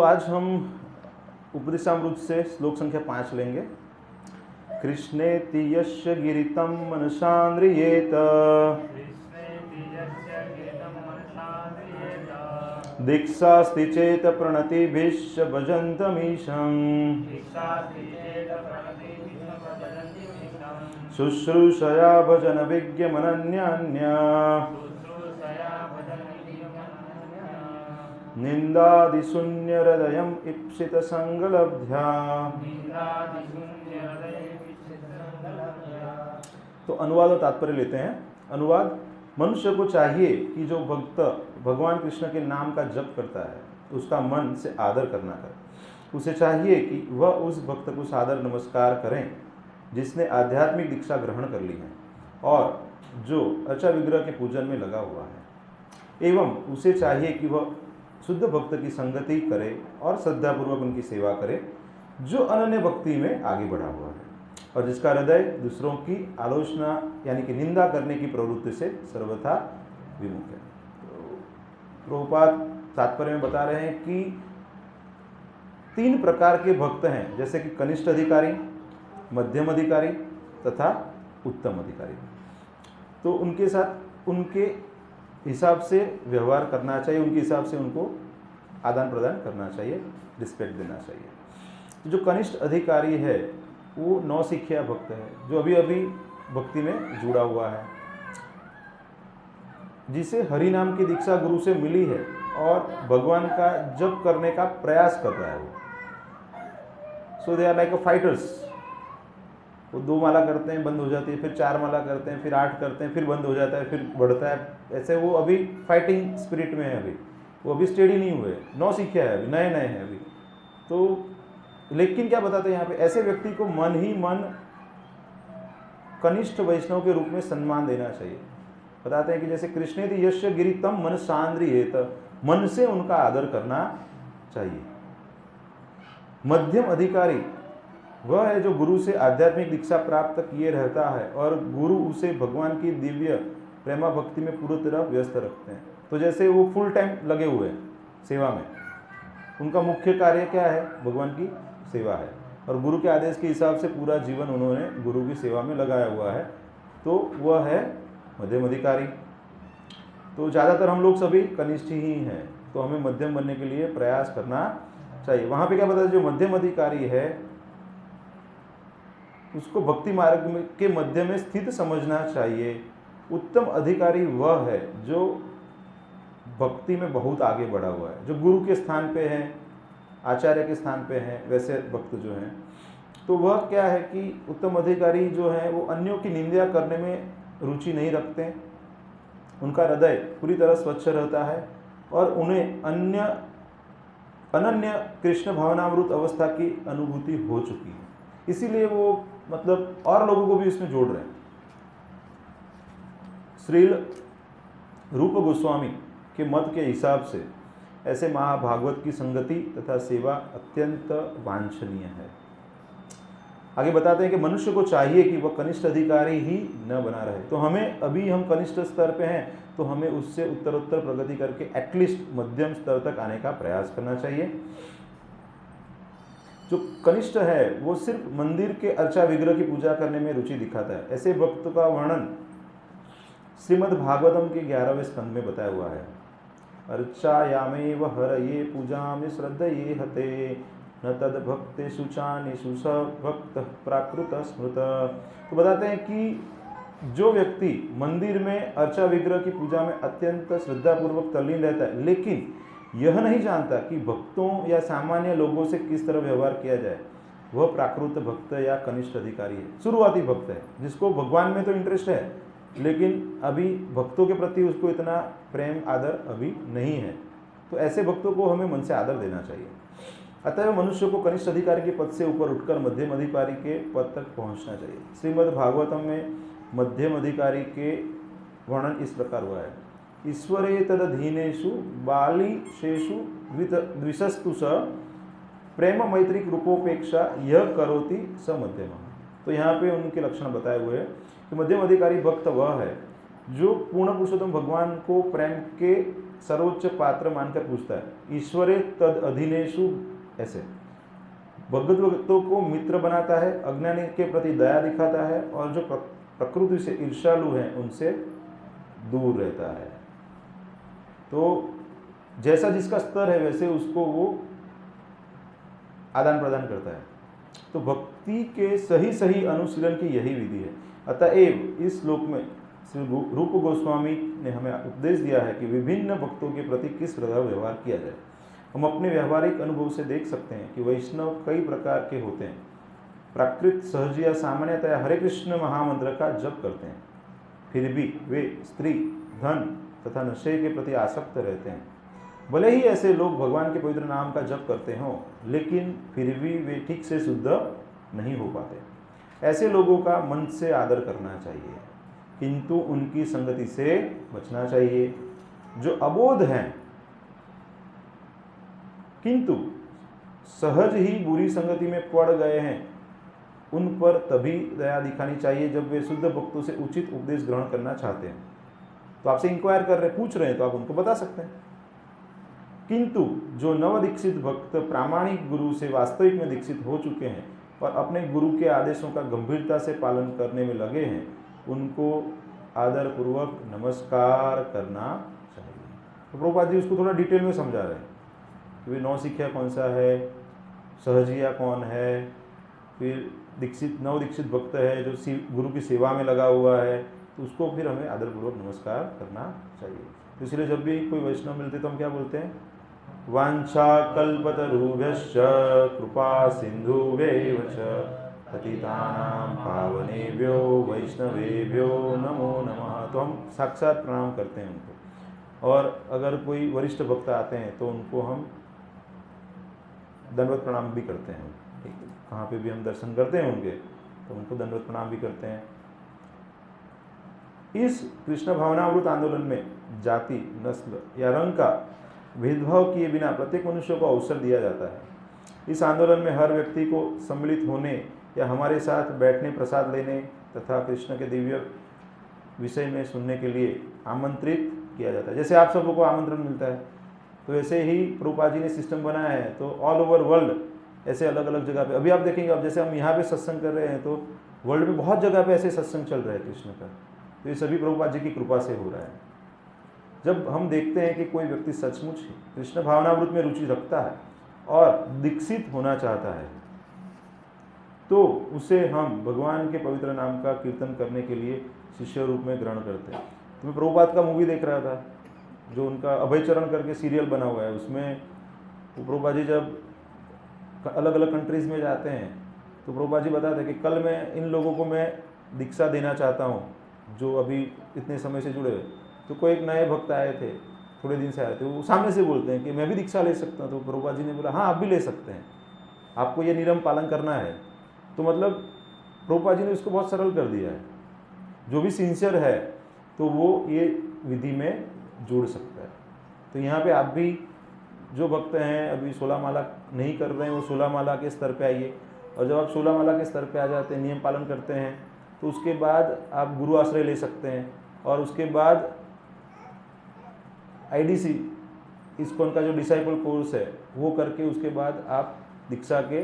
आज हम उपदेशामृत से श्लोक संख्या 5 लेंगे। कृष्णेति यस्य गिरितं मनसान्द्रियेत दीक्षास्ति चेत प्रणतिभिश्च भजन्तमीशम् शुश्रूषया भजन विज्ञमनन्यान्या निन्दादिशून्यहृदयम् ईप्सितसंगलब्ध्या। तो अनुवाद और तात्पर्य लेते हैं। अनुवाद: मनुष्य को चाहिए कि जो भक्त भगवान कृष्ण के नाम का जप करता है उसका मन से आदर करना करे। उसे चाहिए कि वह उस भक्त को सादर नमस्कार करें जिसने आध्यात्मिक दीक्षा ग्रहण कर ली है और जो अर्चा विग्रह के पूजन में लगा हुआ है। एवं उसे चाहिए कि वह शुद्ध भक्त की संगति करे और श्रद्धापूर्वक उनकी सेवा करे जो अनन्य भक्ति में आगे बढ़ा हुआ है और जिसका हृदय दूसरों की आलोचना यानी कि निंदा करने की प्रवृत्ति से सर्वथा विमुख है। तो प्रभुपाद तात्पर्य में बता रहे हैं कि 3 प्रकार के भक्त हैं, जैसे कि कनिष्ठ अधिकारी, मध्यम अधिकारी तथा उत्तम अधिकारी। तो उनके साथ उनके हिसाब से व्यवहार करना चाहिए, उनके हिसाब से उनको आदान प्रदान करना चाहिए, रिस्पेक्ट देना चाहिए। जो कनिष्ठ अधिकारी है वो नौसिखिया भक्त है, जो अभी अभी भक्ति में जुड़ा हुआ है, जिसे हरि नाम की दीक्षा गुरु से मिली है और भगवान का जप करने का प्रयास कर रहा है वो। So they are like a fighters. वो 2 माला करते हैं, बंद हो जाती है, फिर 4 माला करते हैं, फिर 8 करते हैं, फिर बंद हो जाता है, फिर बढ़ता है। ऐसे वो अभी फाइटिंग स्पिरिट में है, अभी वो अभी स्टेडी नहीं हुए, नौसिखिया है, अभी नए हैं अभी। तो लेकिन क्या बताते हैं यहाँ पे, ऐसे व्यक्ति को मन ही मन कनिष्ठ वैष्णव के रूप में सम्मान देना चाहिए। बताते हैं कि जैसे कृष्णेति यस्य गिरितं मनसान्द्रियेत, मन से उनका आदर करना चाहिए। मध्यम अधिकारी वह है जो गुरु से आध्यात्मिक दीक्षा प्राप्त किए रहता है और गुरु उसे भगवान की दिव्य प्रेमा भक्ति में पूरी तरह व्यस्त रखते हैं। तो जैसे वो फुल टाइम लगे हुए हैं सेवा में, उनका मुख्य कार्य क्या है? भगवान की सेवा है और गुरु के आदेश के हिसाब से पूरा जीवन उन्होंने गुरु की सेवा में लगाया हुआ है, तो वह है मध्यम अधिकारी। तो ज़्यादातर हम लोग सभी कनिष्ठ ही हैं, तो हमें मध्यम बनने के लिए प्रयास करना चाहिए। वहाँ पे क्या बताया, जो मध्यम अधिकारी है उसको भक्ति मार्ग के मध्य में स्थित समझना चाहिए। उत्तम अधिकारी वह है जो भक्ति में बहुत आगे बढ़ा हुआ है, जो गुरु के स्थान पे है, आचार्य के स्थान पे है, वैसे भक्त जो हैं। तो वह क्या है कि उत्तम अधिकारी जो है वो अन्यों की निंदा करने में रुचि नहीं रखते, उनका हृदय पूरी तरह स्वच्छ रहता है और उन्हें अनन्य कृष्ण भावनामृत अवस्था की अनुभूति हो चुकी है, इसीलिए वो मतलब और लोगों को भी इसमें जोड़ रहे हैं। श्रील रूप गोस्वामी के मत के हिसाब से ऐसे महाभागवत की संगति तथा सेवा अत्यंत वांछनीय है। आगे बताते हैं कि मनुष्य को चाहिए कि वह कनिष्ठ अधिकारी ही न बना रहे। तो हमें अभी हम कनिष्ठ स्तर पे हैं, तो हमें उससे उत्तरोत्तर प्रगति करके एटलीस्ट मध्यम स्तर तक आने का प्रयास करना चाहिए। जो कनिष्ठ है वो सिर्फ मंदिर के अर्चा विग्रह की पूजा करने में रुचि दिखाता है। ऐसे भक्त का वर्णन श्रीमद् भागवतम के 11वें स्कंद में बताया हुआ है। अर्चायामेव हरये पूजामि श्रद्धये हते न तद भक्तेषु चान्येषु स भक्त प्राकृत स्मृत। तो बताते हैं कि जो व्यक्ति मंदिर में अर्चा विग्रह की पूजा में अत्यंत श्रद्धापूर्वक तल्लीन रहता है, लेकिन यह नहीं जानता कि भक्तों या सामान्य लोगों से किस तरह व्यवहार किया जाए, वह प्राकृत भक्त या कनिष्ठ अधिकारी है, शुरुआती भक्त है, जिसको भगवान में तो इंटरेस्ट है लेकिन अभी भक्तों के प्रति उसको इतना प्रेम आदर अभी नहीं है। तो ऐसे भक्तों को हमें मन से आदर देना चाहिए। अतः मनुष्य को कनिष्ठ अधिकारी के पद से ऊपर उठकर मध्यम अधिकारी के पद तक पहुंचना चाहिए। श्रीमद् भागवतम में मध्यम अधिकारी के वर्णन इस प्रकार हुआ है। ईश्वरे तदधीनेषु बालिशेषु द्विषस्तु स प्रेम मैत्रिक रूपोपेक्षा यह करोति स मध्यम। तो यहाँ पे उनके लक्षण बताए हुए हैं कि मध्यम अधिकारी भक्त वह है जो पूर्ण पुरुषोत्तम भगवान को प्रेम के सर्वोच्च पात्र मानकर पूछता है, ईश्वरे तद अधीनेषु, ऐसे भगवत भक्तों को मित्र बनाता है, अज्ञानी के प्रति दया दिखाता है, और जो प्रकृति से ईर्ष्यालु हैं उनसे दूर रहता है। तो जैसा जिसका स्तर है वैसे उसको वो आदान प्रदान करता है। तो भक्ति के सही सही अनुशीलन की यही विधि है। अतएव इस श्लोक में श्री रूप गोस्वामी ने हमें उपदेश दिया है कि विभिन्न भक्तों के प्रति किस प्रकार व्यवहार किया जाए। हम अपने व्यवहारिक अनुभव से देख सकते हैं कि वैष्णव कई प्रकार के होते हैं। प्राकृत सहज या सामान्यतया हरे कृष्ण महामंत्र का जप करते हैं, फिर भी वे स्त्री, धन तथा नशे के प्रति आसक्त रहते हैं। भले ही ऐसे लोग भगवान के पवित्र नाम का जप करते हों, लेकिन फिर भी वे ठीक से शुद्ध नहीं हो पाते। ऐसे लोगों का मन से आदर करना चाहिए, किंतु उनकी संगति से बचना चाहिए। जो अबोध हैं किंतु सहज ही बुरी संगति में पड़ गए हैं, उन पर तभी दया दिखानी चाहिए जब वे शुद्ध भक्तों से उचित उपदेश ग्रहण करना चाहते हैं। तो आपसे इंक्वायर कर रहे, पूछ रहे हैं, तो आप उनको बता सकते हैं। किंतु जो नवदीक्षित भक्त प्रामाणिक गुरु से वास्तविक में दीक्षित हो चुके हैं और अपने गुरु के आदेशों का गंभीरता से पालन करने में लगे हैं, उनको आदरपूर्वक नमस्कार करना चाहिए। तो प्रभुपाद जी उसको थोड़ा डिटेल में समझा रहे हैं कि भाई नवशिख्या कौन सा है, सहजिया कौन है, फिर दीक्षित नवदीक्षित भक्त है जो गुरु की सेवा में लगा हुआ है, तो उसको फिर हमें आदरपूर्वक नमस्कार करना चाहिए। तो इसलिए जब भी कोई वैष्णव मिलते तो हम क्या बोलते हैं, वांछा कल्पतरुभ्यश्च कृपा सिंधुभ्यैव च पतितानां पावनेभ्यो वैष्णवेभ्यो नमो नमः। तो हम साक्षात प्रणाम करते हैं उनको, और अगर कोई वरिष्ठ भक्त आते हैं तो उनको हम दंडवत प्रणाम भी करते हैं। ठीक है, कहाँ पे भी हम दर्शन करते हैं उनके तो उनको दंडवत प्रणाम भी करते हैं। इस कृष्ण भावनामृत आंदोलन में जाति, नस्ल या रंग का भेदभाव किए बिना प्रत्येक मनुष्य को अवसर दिया जाता है। इस आंदोलन में हर व्यक्ति को सम्मिलित होने या हमारे साथ बैठने, प्रसाद लेने तथा कृष्ण के दिव्य विषय में सुनने के लिए आमंत्रित किया जाता है। जैसे आप सबको आमंत्रण मिलता है, तो वैसे ही प्रभुपाद जी ने सिस्टम बनाया है। तो ऑल ओवर वर्ल्ड ऐसे अलग अलग जगह पे, अभी आप देखेंगे, अब जैसे हम यहाँ पे सत्संग कर रहे हैं तो वर्ल्ड में बहुत जगह पे ऐसे सत्संग चल रहे हैं कृष्ण का। तो ये सभी प्रभुपाद जी की कृपा से हो रहा है। जब हम देखते हैं कि कोई व्यक्ति सचमुच कृष्ण भावनामृत में रुचि रखता है और दीक्षित होना चाहता है, तो उसे हम भगवान के पवित्र नाम का कीर्तन करने के लिए शिष्य रूप में ग्रहण करते हैं। तो मैं प्रभुपाद का मूवी देख रहा था, जो उनका अभय चरण करके सीरियल बना हुआ है। उसमें प्रभुपाद जी जब अलग अलग कंट्रीज में जाते हैं तो प्रभुपाद जी बताते हैं कि कल मैं इन लोगों को मैं दीक्षा देना चाहता हूँ जो अभी इतने समय से जुड़े हुए। तो कोई एक नए भक्त आए थे, थोड़े दिन से आए थे, वो सामने से बोलते हैं कि मैं भी दीक्षा ले सकता हूँ। तो प्रभुपाद जी ने बोला हाँ आप भी ले सकते हैं, आपको ये नियम पालन करना है। तो मतलब प्रभुपाद जी ने उसको बहुत सरल कर दिया है। जो भी सिंसियर है तो वो ये विधि में जुड़ सकता है। तो यहाँ पे आप भी जो भक्त हैं अभी 16 माला नहीं कर रहे हैं, वो 16 माला के स्तर पे आइए। और जब आप 16 माला के स्तर पे आ जाते हैं, नियम पालन करते हैं, तो उसके बाद आप गुरु आश्रय ले सकते हैं। और उसके बाद IDC इस्कॉन का जो डिसाइपल कोर्स है वो करके उसके बाद आप दीक्षा के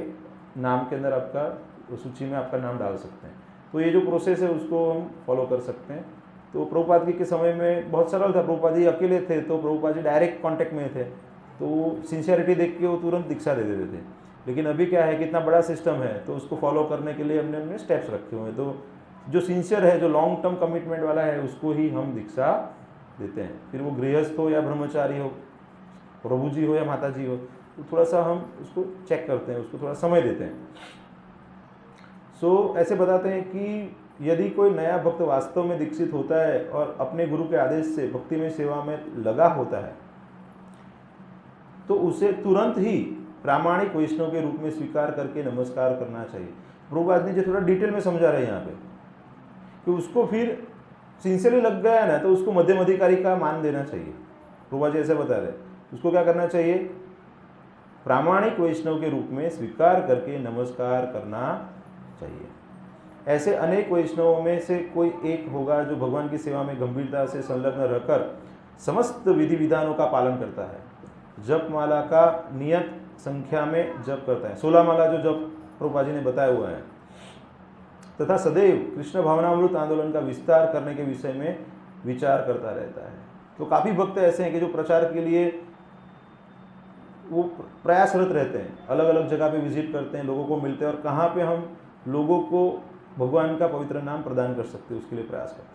नाम के अंदर आपका सूची में आपका नाम डाल सकते हैं। तो ये जो प्रोसेस है उसको हम फॉलो कर सकते हैं। तो प्रभुपाद जी के समय में बहुत सरल था, प्रभुपाद जी अकेले थे तो प्रभुपाद जी डायरेक्ट कांटेक्ट में थे, तो सिंसियरिटी देख के वो तुरंत दीक्षा दे देते थे। लेकिन अभी क्या है कि इतना बड़ा सिस्टम है तो उसको फॉलो करने के लिए हमने स्टेप्स रखे हुए हैं। तो जो सिंसियर है, जो लॉन्ग टर्म कमिटमेंट वाला है, उसको ही हम दीक्षा देते हैं। फिर वो गृहस्थ हो या ब्रह्मचारी हो, प्रभु जी हो या माता जी हो, तो थोड़ा सा हम उसको चेक करते हैं, उसको थोड़ा समय देते हैं। सो ऐसे बताते हैं कि यदि कोई नया भक्त वास्तव में दीक्षित होता है और अपने गुरु के आदेश से भक्ति में सेवा में लगा होता है, तो उसे तुरंत ही प्रामाणिक वैष्णव के रूप में स्वीकार करके नमस्कार करना चाहिए। प्रभुपाद जी थोड़ा डिटेल में समझा रहे हैं यहाँ पे कि उसको फिर सिंसियरली लग गया है ना, तो उसको मध्यम अधिकारी का मान देना चाहिए। प्रभुपाद जी ऐसे बता रहे हैं, उसको क्या करना चाहिए, प्रामाणिक वैष्णव के रूप में स्वीकार करके नमस्कार करना चाहिए। ऐसे अनेक वैष्णवों में से कोई एक होगा जो भगवान की सेवा में गंभीरता से संलग्न रहकर समस्त विधि विधानों का पालन करता है, जप माला का नियत संख्या में जप करता है, 16 माला जो जप प्रभुपाद जी ने बताया हुआ है, तथा सदैव कृष्ण भावनामृत आंदोलन का विस्तार करने के विषय में विचार करता रहता है। तो काफ़ी भक्त ऐसे हैं कि जो प्रचार के लिए वो प्रयासरत रहते हैं, अलग अलग जगह पे विजिट करते हैं, लोगों को मिलते हैं और कहाँ पे हम लोगों को भगवान का पवित्र नाम प्रदान कर सकते हैं उसके लिए प्रयास करते हैं।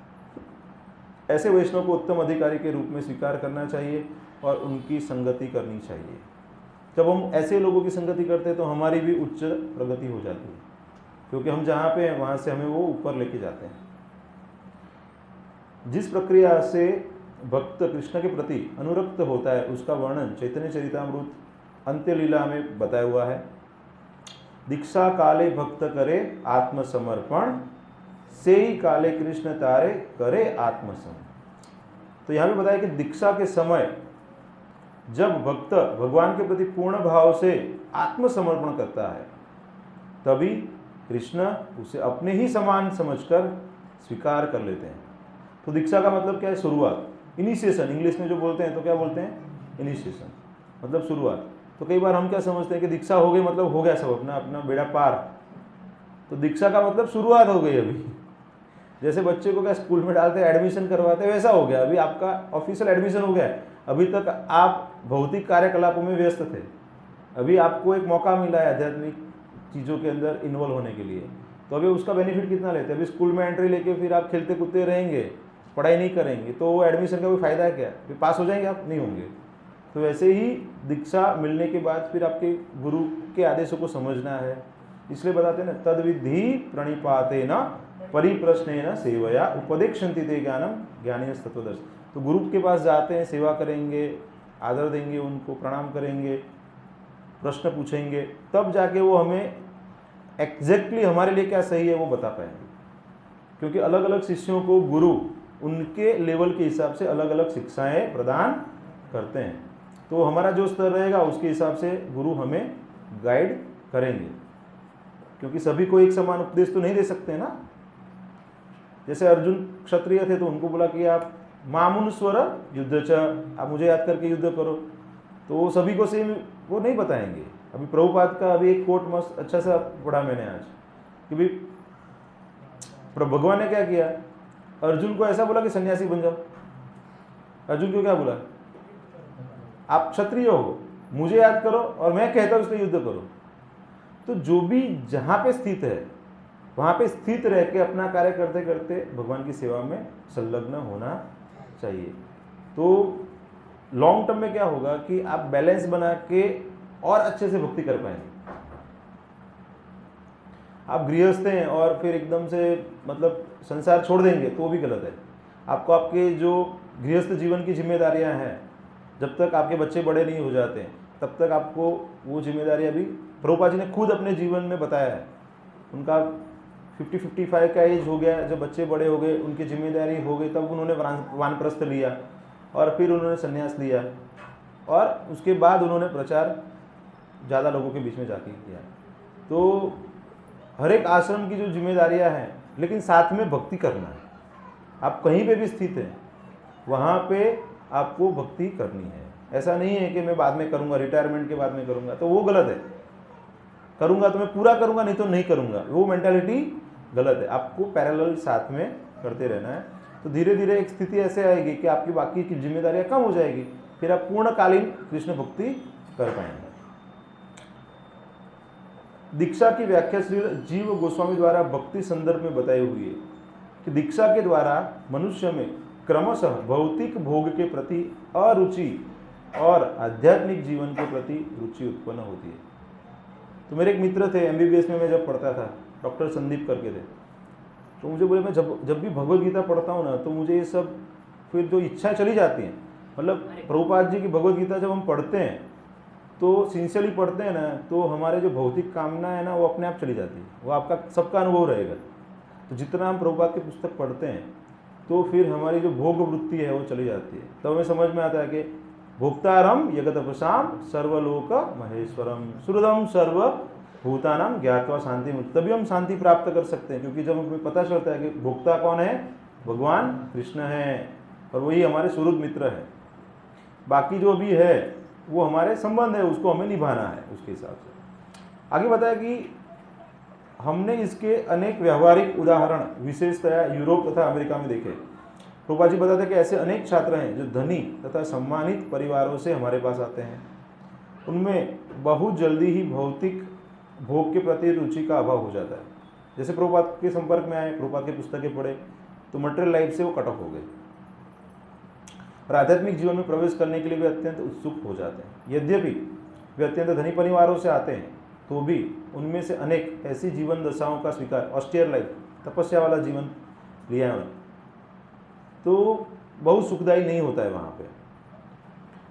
ऐसे वैष्णव को उत्तम अधिकारी के रूप में स्वीकार करना चाहिए और उनकी संगति करनी चाहिए। जब हम ऐसे लोगों की संगति करते हैं तो हमारी भी उच्च प्रगति हो जाती है, क्योंकि हम जहाँ पे हैं वहाँ से हमें वो ऊपर लेके जाते हैं। जिस प्रक्रिया से भक्त कृष्ण के प्रति अनुरक्त होता है उसका वर्णन चैतन्य चरितामृत अंत्य लीला में बताया हुआ है। दीक्षा काले भक्त करे आत्मसमर्पण, से ही काले कृष्ण तारे करे आत्मसमर्पण। तो यहाँ पे बताया कि दीक्षा के समय जब भक्त भगवान के प्रति पूर्ण भाव से आत्मसमर्पण करता है तभी कृष्ण उसे अपने ही समान समझकर स्वीकार कर लेते हैं। तो दीक्षा का मतलब क्या है? शुरुआत, इनिशिएशन। इंग्लिश में जो बोलते हैं तो क्या बोलते हैं? इनिशिएशन, मतलब शुरुआत। तो कई बार हम क्या समझते हैं कि दीक्षा हो गई मतलब हो गया सब, अपना अपना बेड़ा पार। तो दीक्षा का मतलब शुरुआत हो गई। अभी जैसे बच्चे को क्या स्कूल में डालते हैं, एडमिशन करवाते हैं, वैसा हो गया। अभी आपका ऑफिशियल एडमिशन हो गया है। अभी तक आप भौतिक कार्यकलापों में व्यस्त थे, अभी आपको एक मौका मिला है आध्यात्मिक चीज़ों के अंदर इन्वॉल्व होने के लिए। तो अभी उसका बेनिफिट कितना लेते हैं? अभी स्कूल में एंट्री लेके फिर आप खेलते कूदते रहेंगे, पढ़ाई नहीं करेंगे, तो वो एडमिशन का कोई फ़ायदा है क्या? फिर पास हो जाएंगे आप? नहीं होंगे। तो वैसे ही दीक्षा मिलने के बाद फिर आपके गुरु के आदेशों को समझना है। इसलिए बताते हैं ना, तद विधि प्रणिपाते न परिप्रश्ने न सेवया उपदेक्षन्ति ते ज्ञानम ज्ञानी तत्वदर्शी। तो गुरु के पास जाते हैं, सेवा करेंगे, आदर देंगे, उनको प्रणाम करेंगे, प्रश्न पूछेंगे, तब जाके वो हमें एग्जैक्टली हमारे लिए क्या सही है वो बता पाएंगे। क्योंकि अलग अलग शिष्यों को गुरु उनके लेवल के हिसाब से अलग अलग शिक्षाएं प्रदान करते हैं। तो हमारा जो स्तर रहेगा उसके हिसाब से गुरु हमें गाइड करेंगे, क्योंकि सभी को एक समान उपदेश तो नहीं दे सकते ना। जैसे अर्जुन क्षत्रिय थे तो उनको बोला कि आप मामुनुस्वर युद्ध च, आप मुझे याद करके युद्ध करो, तो वो सभी को सेम वो नहीं बताएंगे। अभी प्रभुपाद का अभी एक कोट मस्त अच्छा सा पढ़ा मैंने आज कि भाई भगवान ने क्या किया, अर्जुन को ऐसा बोला कि सन्यासी बन जाओ। अर्जुन को क्या बोला? आप क्षत्रिय हो, मुझे याद करो और मैं कहता हूं इसलिए युद्ध करो। तो जो भी जहां पे स्थित है वहां पे स्थित रह के अपना कार्य करते करते भगवान की सेवा में संलग्न होना चाहिए। तो लॉन्ग टर्म में क्या होगा कि आप बैलेंस बना के और अच्छे से भक्ति कर पाएंगे। आप गृहस्थ हैं और फिर एकदम से मतलब संसार छोड़ देंगे तो वो भी गलत है। आपको आपके जो गृहस्थ जीवन की जिम्मेदारियां हैं, जब तक आपके बच्चे बड़े नहीं हो जाते तब तक आपको वो जिम्मेदारियां भी प्रभुपाद जी ने खुद अपने जीवन में बताया है। उनका 50-55 का एज हो गया, जब बच्चे बड़े हो गए, उनकी जिम्मेदारी हो गई, तब उन्होंने वानप्रस्थ लिया और फिर उन्होंने संन्यास लिया और उसके बाद उन्होंने प्रचार ज़्यादा लोगों के बीच में जाके किया। तो हर एक आश्रम की जो जिम्मेदारियां हैं, लेकिन साथ में भक्ति करना है। आप कहीं पे भी स्थित हैं वहाँ पे आपको भक्ति करनी है। ऐसा नहीं है कि मैं बाद में करूँगा, रिटायरमेंट के बाद में करूँगा, तो वो गलत है। करूँगा तो मैं पूरा करूँगा, नहीं तो नहीं करूँगा, वो मेंटालिटी गलत है। आपको पैरेलल साथ में करते रहना है। तो धीरे धीरे एक स्थिति ऐसे आएगी कि आपकी बाकी की जिम्मेदारियाँ कम हो जाएगी, फिर आप पूर्णकालीन कृष्ण भक्ति कर पाएंगे। दीक्षा की व्याख्या श्री जीव गोस्वामी द्वारा भक्ति संदर्भ में बताई हुई है कि दीक्षा के द्वारा मनुष्य में क्रमशः भौतिक भोग के प्रति अरुचि और आध्यात्मिक जीवन के प्रति रुचि उत्पन्न होती है। तो मेरे एक मित्र थे, MBBS में मैं जब पढ़ता था, डॉक्टर संदीप करके थे, तो मुझे बोले मैं जब भी भगवद गीता पढ़ता हूँ ना तो मुझे ये सब फिर जो इच्छाएं चली जाती हैं। मतलब प्रभुपाद जी की भगवद गीता जब हम पढ़ते हैं तो सिंसियरली पढ़ते हैं ना, तो हमारे जो भौतिक कामना है ना वो अपने आप चली जाती है, वो आपका सबका अनुभव रहेगा। तो जितना हम प्रभुपाद की पुस्तक पढ़ते हैं तो फिर हमारी जो भोग वृत्ति है वो चली जाती है। तब हमें समझ में आता है कि भोक्तारम जगतपसाम सर्वलोक महेश्वरम सुहृदम सर्वभूतानाम ज्ञात्वा शांति मुक्त। तभी हम शांति प्राप्त कर सकते हैं, क्योंकि जब हमें पता चलता है कि भोक्ता कौन है, भगवान कृष्ण है, और वही हमारे सुहृद मित्र हैं। बाकी जो भी है वो हमारे संबंध है, उसको हमें निभाना है उसके हिसाब से। आगे बताया कि हमने इसके अनेक व्यवहारिक उदाहरण विशेषतया यूरोप तथा अमेरिका में देखे। प्रभुपाद जी बताते हैं कि ऐसे अनेक छात्र हैं जो धनी तथा सम्मानित परिवारों से हमारे पास आते हैं। उनमें बहुत जल्दी ही भौतिक भोग के प्रति रुचि का अभाव हो जाता है। जैसे प्रभुपाद के संपर्क में आए, प्रभुपाद की पुस्तकें पढ़े, तो मटेरियल लाइफ से वो कट ऑफ हो गए और आध्यात्मिक जीवन में प्रवेश करने के लिए वे अत्यंत उत्सुक हो जाते हैं। यद्यपि वे अत्यंत धनी परिवारों से आते हैं तो भी उनमें से अनेक ऐसी जीवन दशाओं का स्वीकार, ऑस्टियर लाइफ, तपस्या वाला जीवन लिया है, तो बहुत सुखदायी नहीं होता है वहाँ पे।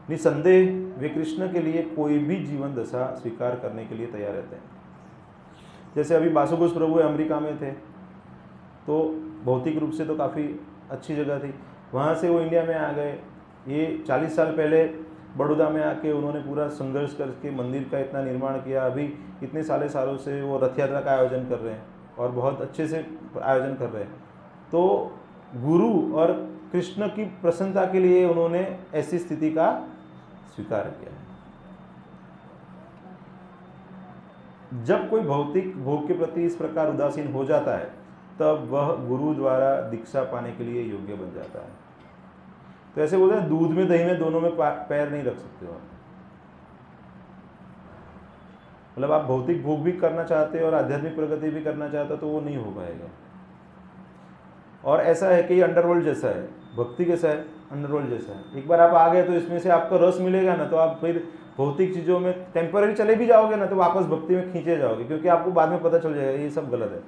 निसंदेह वे कृष्ण के लिए कोई भी जीवन दशा स्वीकार करने के लिए तैयार रहते हैं। जैसे अभी बासुघोष प्रभु अमेरिका में थे, तो भौतिक रूप से तो काफ़ी अच्छी जगह थी, वहाँ से वो इंडिया में आ गए। ये 40 साल पहले बड़ौदा में आके उन्होंने पूरा संघर्ष करके मंदिर का इतना निर्माण किया। अभी इतने सालों से वो रथ यात्रा का आयोजन कर रहे हैं और बहुत अच्छे से आयोजन कर रहे हैं। तो गुरु और कृष्ण की प्रसन्नता के लिए उन्होंने ऐसी स्थिति का स्वीकार किया है। जब कोई भौतिक भोग के प्रति इस प्रकार उदासीन हो जाता है तब वह गुरु द्वारा दीक्षा पाने के लिए योग्य बन जाता है। तो ऐसे बोलते हैं, दूध में दही में दोनों में पैर नहीं रख सकते हो आप। मतलब आप भौतिक भोग भी करना चाहते हो और आध्यात्मिक प्रगति भी करना चाहते हो तो वो नहीं हो पाएगा। और ऐसा है कि ये अंडरवर्ल्ड जैसा है, भक्ति कैसा है, अंडरवर्ल्ड जैसा है। एक बार आप आ गए तो इसमें से आपका रस मिलेगा ना, तो आप फिर भौतिक चीज़ों में टेम्पररी चले भी जाओगे ना, तो वापस भक्ति में खींचे जाओगे, क्योंकि आपको बाद में पता चल जाएगा ये सब गलत है।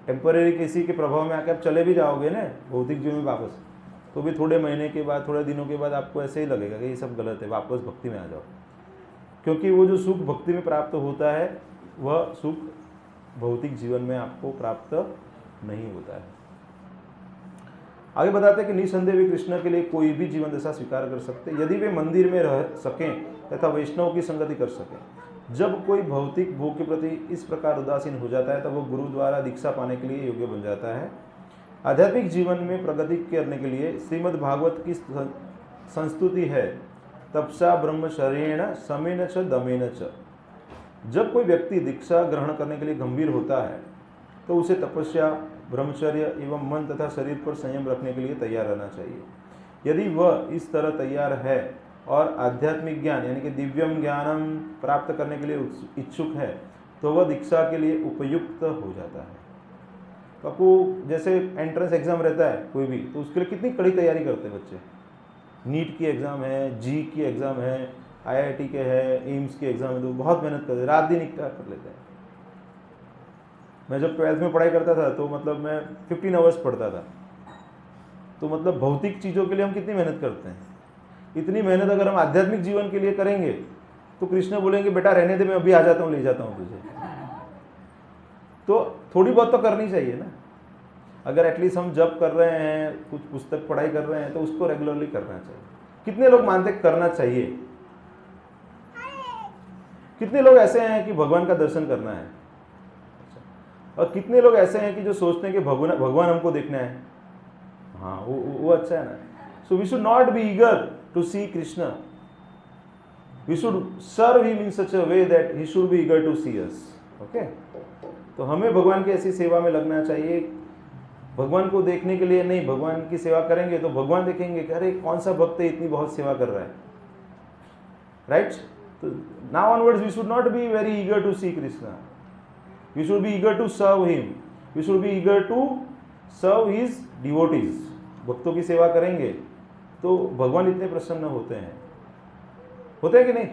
टेम्पररी किसी के प्रभाव में आके आप चले भी जाओगे ना भौतिक जीवन में वापस, तो भी थोड़े महीने के बाद, थोड़े दिनों के बाद आपको ऐसे ही लगेगा कि ये सब गलत है, वापस भक्ति में आ जाओ। क्योंकि वो जो सुख भक्ति में प्राप्त होता है वह सुख भौतिक जीवन में आपको प्राप्त नहीं होता है। आगे बताते हैं कि निसंदेह वे कृष्ण के लिए कोई भी जीवन दशा स्वीकार कर सकते यदि वे मंदिर में रह सकें तथा वैष्णव की संगति कर सकें। जब कोई भौतिक भोग के प्रति इस प्रकार उदासीन हो जाता है तब वह गुरु द्वारा दीक्षा पाने के लिए योग्य बन जाता है। आध्यात्मिक जीवन में प्रगति करने के लिए श्रीमद् भागवत की संस्तुति है, तपसा ब्रह्मचर्येण समेन च दमेन च। जब कोई व्यक्ति दीक्षा ग्रहण करने के लिए गंभीर होता है तो उसे तपस्या, ब्रह्मचर्य एवं मन तथा शरीर पर संयम रखने के लिए तैयार रहना चाहिए। यदि वह इस तरह तैयार है और आध्यात्मिक ज्ञान यानी कि दिव्यम ज्ञानम प्राप्त करने के लिए इच्छुक है तो वह दीक्षा के लिए उपयुक्त हो जाता है। तो आपको जैसे एंट्रेंस एग्जाम रहता है कोई भी, तो उसके लिए कितनी कड़ी तैयारी करते हैं बच्चे। नीट की एग्ज़ाम है, जी की एग्ज़ाम है, IIT के है, एम्स की एग्ज़ाम है, तो बहुत मेहनत करते हैं, रात दिन एक कर लेते हैं। मैं जब 12th में पढ़ाई करता था तो मतलब मैं 15 आवर्स पढ़ता था। तो मतलब भौतिक चीज़ों के लिए हम कितनी मेहनत करते हैं। इतनी मेहनत अगर हम आध्यात्मिक जीवन के लिए करेंगे तो कृष्ण बोलेंगे बेटा रहने दे, मैं अभी आ जाता हूँ, ले जाता हूँ तुझे। तो थोड़ी बहुत तो करनी चाहिए ना। अगर एटलीस्ट हम जब कर रहे हैं, कुछ पुस्तक पढ़ाई कर रहे हैं, तो उसको रेगुलरली करना चाहिए। कितने लोग मानते करना चाहिए? कितने लोग ऐसे हैं कि भगवान का दर्शन करना है? और कितने लोग ऐसे हैं कि जो सोचते हैं कि भगवान हमको देखना है? हाँ, वो अच्छा है ना। So we should not be eager to see Krishna, we should serve him in such a way that he should be eager to see us. Okay, तो हमें भगवान की ऐसी सेवा में लगना चाहिए। भगवान को देखने के लिए नहीं, भगवान की सेवा करेंगे तो भगवान देखेंगे कि अरे कौन सा भक्त है इतनी बहुत सेवा कर रहा है, राइट। तो now onwards we should not be very eager to see Krishna, we should be eager to serve him, we should be eager to serve his devotees. भक्तों की सेवा करेंगे तो भगवान इतने प्रसन्न होते हैं कि नहीं?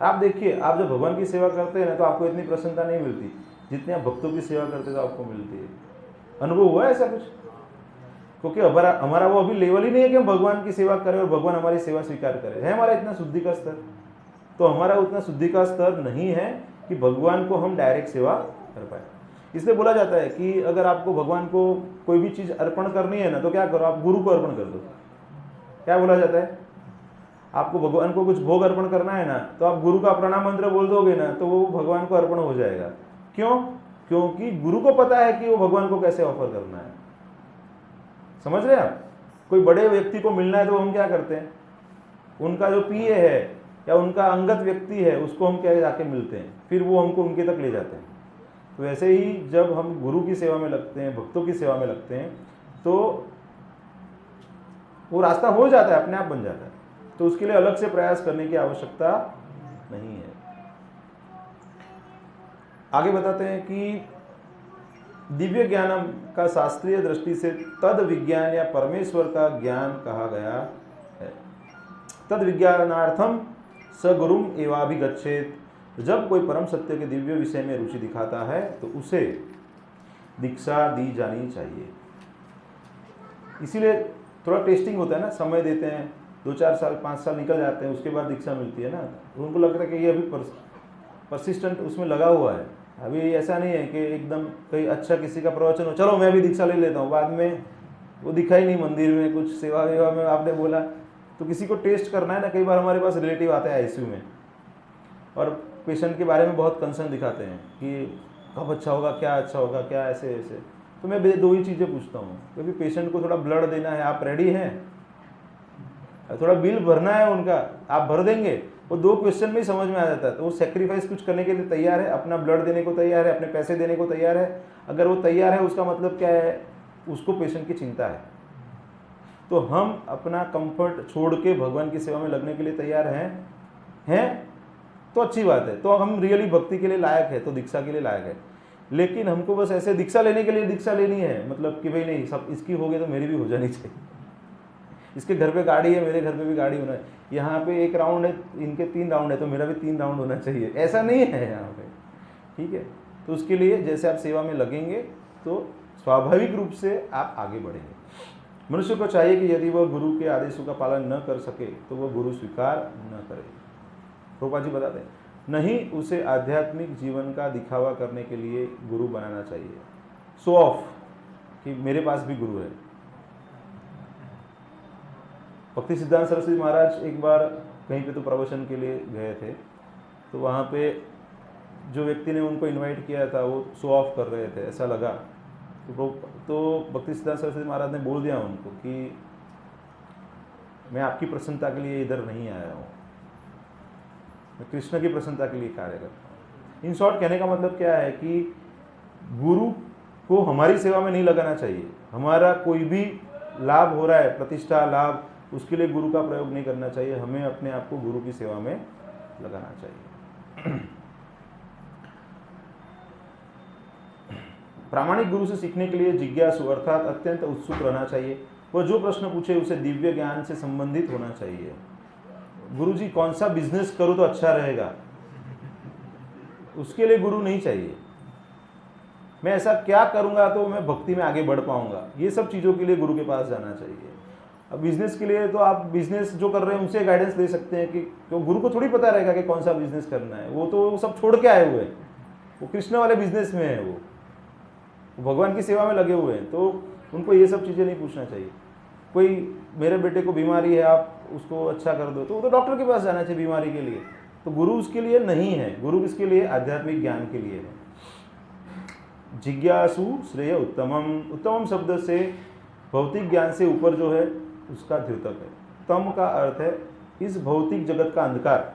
आप देखिए, आप जब भगवान की सेवा करते हैं ना तो आपको इतनी प्रसन्नता नहीं मिलती जितनी आप भक्तों की सेवा करते तो आपको मिलती है। अनुभव हुआ है ऐसा कुछ? क्योंकि हमारा वो अभी लेवल ही नहीं है कि हम भगवान की सेवा करें और भगवान हमारी सेवा स्वीकार करे। है हमारा इतना शुद्धि का स्तर? तो हमारा उतना शुद्धि का स्तर नहीं है कि भगवान को हम डायरेक्ट सेवा कर पाए। इसलिए बोला जाता है कि अगर आपको भगवान को कोई भी चीज़ अर्पण करनी है ना तो क्या करो, आप गुरु को अर्पण कर दो। क्या बोला जाता है? आपको भगवान को कुछ भोग अर्पण करना है ना तो आप गुरु का प्रणाम मंत्र बोल दोगे ना तो वो भगवान को अर्पण हो जाएगा। क्यों? क्योंकि गुरु को पता है कि वो भगवान को कैसे ऑफर करना है। समझ रहे हैं आप? कोई बड़े व्यक्ति को मिलना है तो हम क्या करते हैं, उनका जो पीए है या उनका अंगत व्यक्ति है उसको हम क्या जाके मिलते हैं, फिर वो हमको उनके तक ले जाते हैं। तो वैसे ही जब हम गुरु की सेवा में लगते हैं, भक्तों की सेवा में लगते हैं, तो वो रास्ता हो जाता है, अपने आप बन जाता है। तो उसके लिए अलग से प्रयास करने की आवश्यकता नहीं है। आगे बताते हैं कि दिव्य ज्ञानम का शास्त्रीय दृष्टि से तद विज्ञान या परमेश्वर का ज्ञान कहा गया है। तद विज्ञानार्थम स गुरुम एवाभिगच्छेत। जब कोई परम सत्य के दिव्य विषय में रुचि दिखाता है तो उसे दीक्षा दी जानी चाहिए। इसीलिए थोड़ा टेस्टिंग होता है ना, समय देते हैं, 2-4 साल 5 साल निकल जाते हैं, उसके बाद दीक्षा मिलती है ना, तो उनको लगता है कि ये अभी परसिस्टेंट उसमें लगा हुआ है। अभी ऐसा नहीं है कि एकदम कहीं अच्छा किसी का प्रवचन हो, चलो मैं भी दीक्षा ले लेता हूँ, बाद में वो दिखा ही नहीं मंदिर में, कुछ सेवा वेवा में आपने बोला। तो किसी को टेस्ट करना है ना, कई बार हमारे पास रिलेटिव आते हैं आईसीयू में और पेशेंट के बारे में बहुत कंसर्न दिखाते हैं कि कब अच्छा होगा, क्या अच्छा होगा, क्या ऐसे ऐसे। तो मैं 2 ही चीज़ें पूछता हूँ, क्योंकि पेशेंट को थोड़ा ब्लड देना है, आप रेडी हैं? थोड़ा बिल भरना है उनका, आप भर देंगे? वो 2 क्वेश्चन में ही समझ में आ जाता है। तो वो सेक्रीफाइस कुछ करने के लिए तैयार है, अपना ब्लड देने को तैयार है, अपने पैसे देने को तैयार है। अगर वो तैयार है उसका मतलब क्या है, उसको पेशेंट की चिंता है। तो हम अपना कंफर्ट छोड़ के भगवान की सेवा में लगने के लिए तैयार हैं तो अच्छी बात है, तो हम रियली भक्ति के लिए लायक है, तो दीक्षा के लिए लायक है। लेकिन हमको बस ऐसे दीक्षा लेने के लिए दीक्षा लेनी है, मतलब कि भाई नहीं, सब इसकी हो गई तो मेरी भी हो जानी चाहिए। इसके घर पे गाड़ी है, मेरे घर पे भी गाड़ी होना है। यहाँ पे 1 राउंड है, इनके 3 राउंड है, तो मेरा भी 3 राउंड होना चाहिए, ऐसा नहीं है यहाँ पे। ठीक है, तो उसके लिए जैसे आप सेवा में लगेंगे तो स्वाभाविक रूप से आप आगे बढ़ेंगे। मनुष्य को चाहिए कि यदि वह गुरु के आदेशों का पालन न कर सके तो वह गुरु स्वीकार न करे। प्रभुपाद जी बताते हैं, नहीं उसे आध्यात्मिक जीवन का दिखावा करने के लिए गुरु बनाना चाहिए, शो ऑफ कि मेरे पास भी गुरु है। भक्ति सिद्धांत सरस्वती महाराज एक बार कहीं पे तो प्रवचन के लिए गए थे, तो वहाँ पे जो व्यक्ति ने उनको इनवाइट किया था वो शो ऑफ कर रहे थे, ऐसा लगा। तो भक्ति सिद्धांत सरस्वती महाराज ने बोल दिया उनको कि मैं आपकी प्रसन्नता के लिए इधर नहीं आया हूँ, मैं कृष्ण की प्रसन्नता के लिए कार्य करता हूँ। इन शॉर्ट कहने का मतलब क्या है कि गुरु को हमारी सेवा में नहीं लगाना चाहिए। हमारा कोई भी लाभ हो रहा है, प्रतिष्ठा लाभ, उसके लिए गुरु का प्रयोग नहीं करना चाहिए। हमें अपने आप को गुरु की सेवा में लगाना चाहिए। प्रामाणिक गुरु से सीखने के लिए जिज्ञासु अर्थात अत्यंत उत्सुक रहना चाहिए। वह जो प्रश्न पूछे उसे दिव्य ज्ञान से संबंधित होना चाहिए। गुरु जी कौन सा बिजनेस करूं तो अच्छा रहेगा, उसके लिए गुरु नहीं चाहिए। मैं ऐसा क्या करूंगा तो मैं भक्ति में आगे बढ़ पाऊंगा, ये सब चीज़ों के लिए गुरु के पास जाना चाहिए। अब बिजनेस के लिए तो आप बिजनेस जो कर रहे हैं उनसे गाइडेंस ले सकते हैं कि तो गुरु को थोड़ी पता रहेगा कि कौन सा बिजनेस करना है। वो तो सब छोड़ के आए हुए हैं, वो कृष्ण वाले बिजनेस में है, वो भगवान की सेवा में लगे हुए हैं, तो उनको ये सब चीज़ें नहीं पूछना चाहिए। कोई मेरे बेटे को बीमारी है, आप उसको अच्छा कर दो, तो वो तो डॉक्टर के पास जाना चाहिए बीमारी के लिए। तो गुरु उसके लिए नहीं है, गुरु किसके लिए? आध्यात्मिक ज्ञान के लिए है। जिज्ञासु श्रेय उत्तमम, उत्तमम शब्द से भौतिक ज्ञान से ऊपर जो है उसका द्योतक है। तम का अर्थ है इस भौतिक जगत का अंधकार,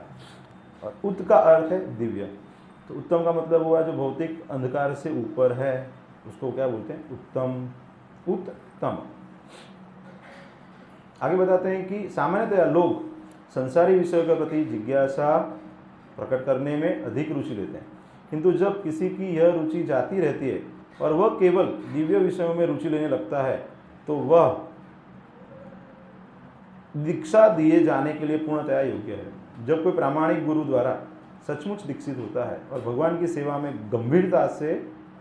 और उत का अर्थ है दिव्य। तो उत्तम का मतलब हुआ जो भौतिक अंधकार से ऊपर है, उसको क्या बोलते हैं? उत्तम, उत्तम। आगे बताते हैं कि सामान्यतया लोग संसारी विषयों के प्रति जिज्ञासा प्रकट करने में अधिक रुचि लेते हैं, किंतु जब किसी की यह रुचि जाती रहती है और वह केवल दिव्य विषयों में रुचि लेने लगता है तो वह दीक्षा दिए जाने के लिए पूर्णतया योग्य है। जब कोई प्रामाणिक गुरु द्वारा सचमुच दीक्षित होता है और भगवान की सेवा में गंभीरता से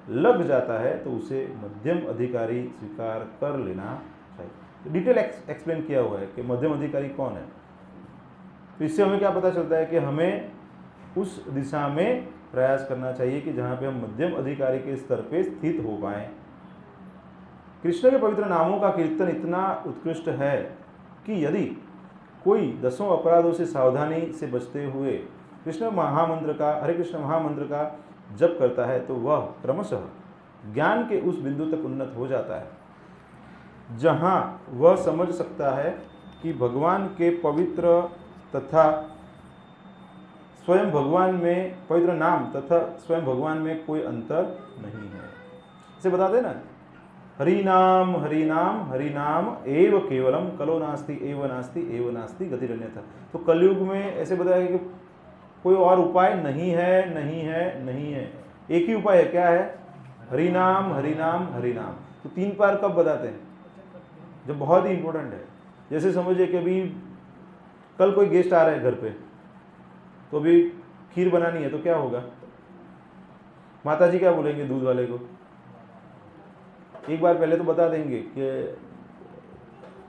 लग जाता है तो उसे मध्यम अधिकारी स्वीकार कर लेना चाहिए। डिटेल एक्सप्लेन किया हुआ है कि मध्यम अधिकारी कौन है। तो इससे हमें क्या पता चलता है कि हमें उस दिशा में प्रयास करना चाहिए कि जहाँ पे हम मध्यम अधिकारी के स्तर पे स्थित हो पाएं। कृष्ण के पवित्र नामों का कीर्तन इतना उत्कृष्ट है कि यदि कोई 10 अपराधों से सावधानी से बचते हुए कृष्ण महामंत्र का, हरे कृष्ण महामंत्र का जप करता है तो वह क्रमशः ज्ञान के उस बिंदु तक उन्नत हो जाता है जहाँ वह समझ सकता है कि भगवान के पवित्र तथा स्वयं भगवान में पवित्र नाम तथा स्वयं भगवान में कोई अंतर नहीं है। इसे बताते ना, हरि नाम हरि नाम एव केवलम कलो नास्ति एव नास्ति गतिरन्यथा। तो कलयुग में ऐसे बताया कि कोई और उपाय नहीं है, नहीं है, नहीं है, एक ही उपाय है। क्या है? हरि नाम हरि नाम। तो 3 बार कब बताते हैं? जब बहुत ही इंपॉर्टेंट है। जैसे समझिए कि अभी कल कोई गेस्ट आ रहा है घर पे, तो अभी खीर बनानी है, तो क्या होगा? माता जी क्या बोलेंगे दूध वाले को? एक बार पहले तो बता देंगे कि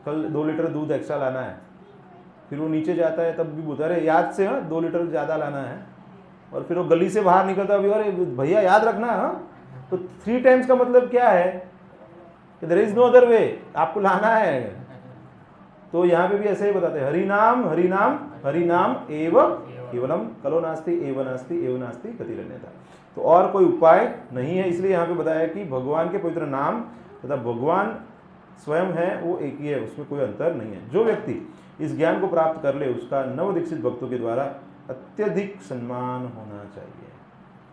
कल 2 लीटर दूध एक्स्ट्रा लाना है। फिर वो नीचे जाता है, तब भी बोलता है अरे याद से 2 लीटर ज़्यादा लाना है। और फिर वो गली से बाहर निकलता है, अरे भैया याद रखना। तो 3 टाइम्स का मतलब क्या है कि there is no other way, आपको लाना है। तो यहाँ पे भी ऐसे ही बताते हैं, हरि नाम एव केवलम कलो नास्ति एव नास्ति गतिरन्यथा। तो और कोई उपाय नहीं है। इसलिए यहाँ पे बताया कि भगवान के पवित्र नाम तथा भगवान स्वयं है वो एक ही है, उसमें कोई अंतर नहीं है। जो व्यक्ति इस ज्ञान को प्राप्त कर ले उसका नव दीक्षित भक्तों के द्वारा अत्यधिक सम्मान होना चाहिए।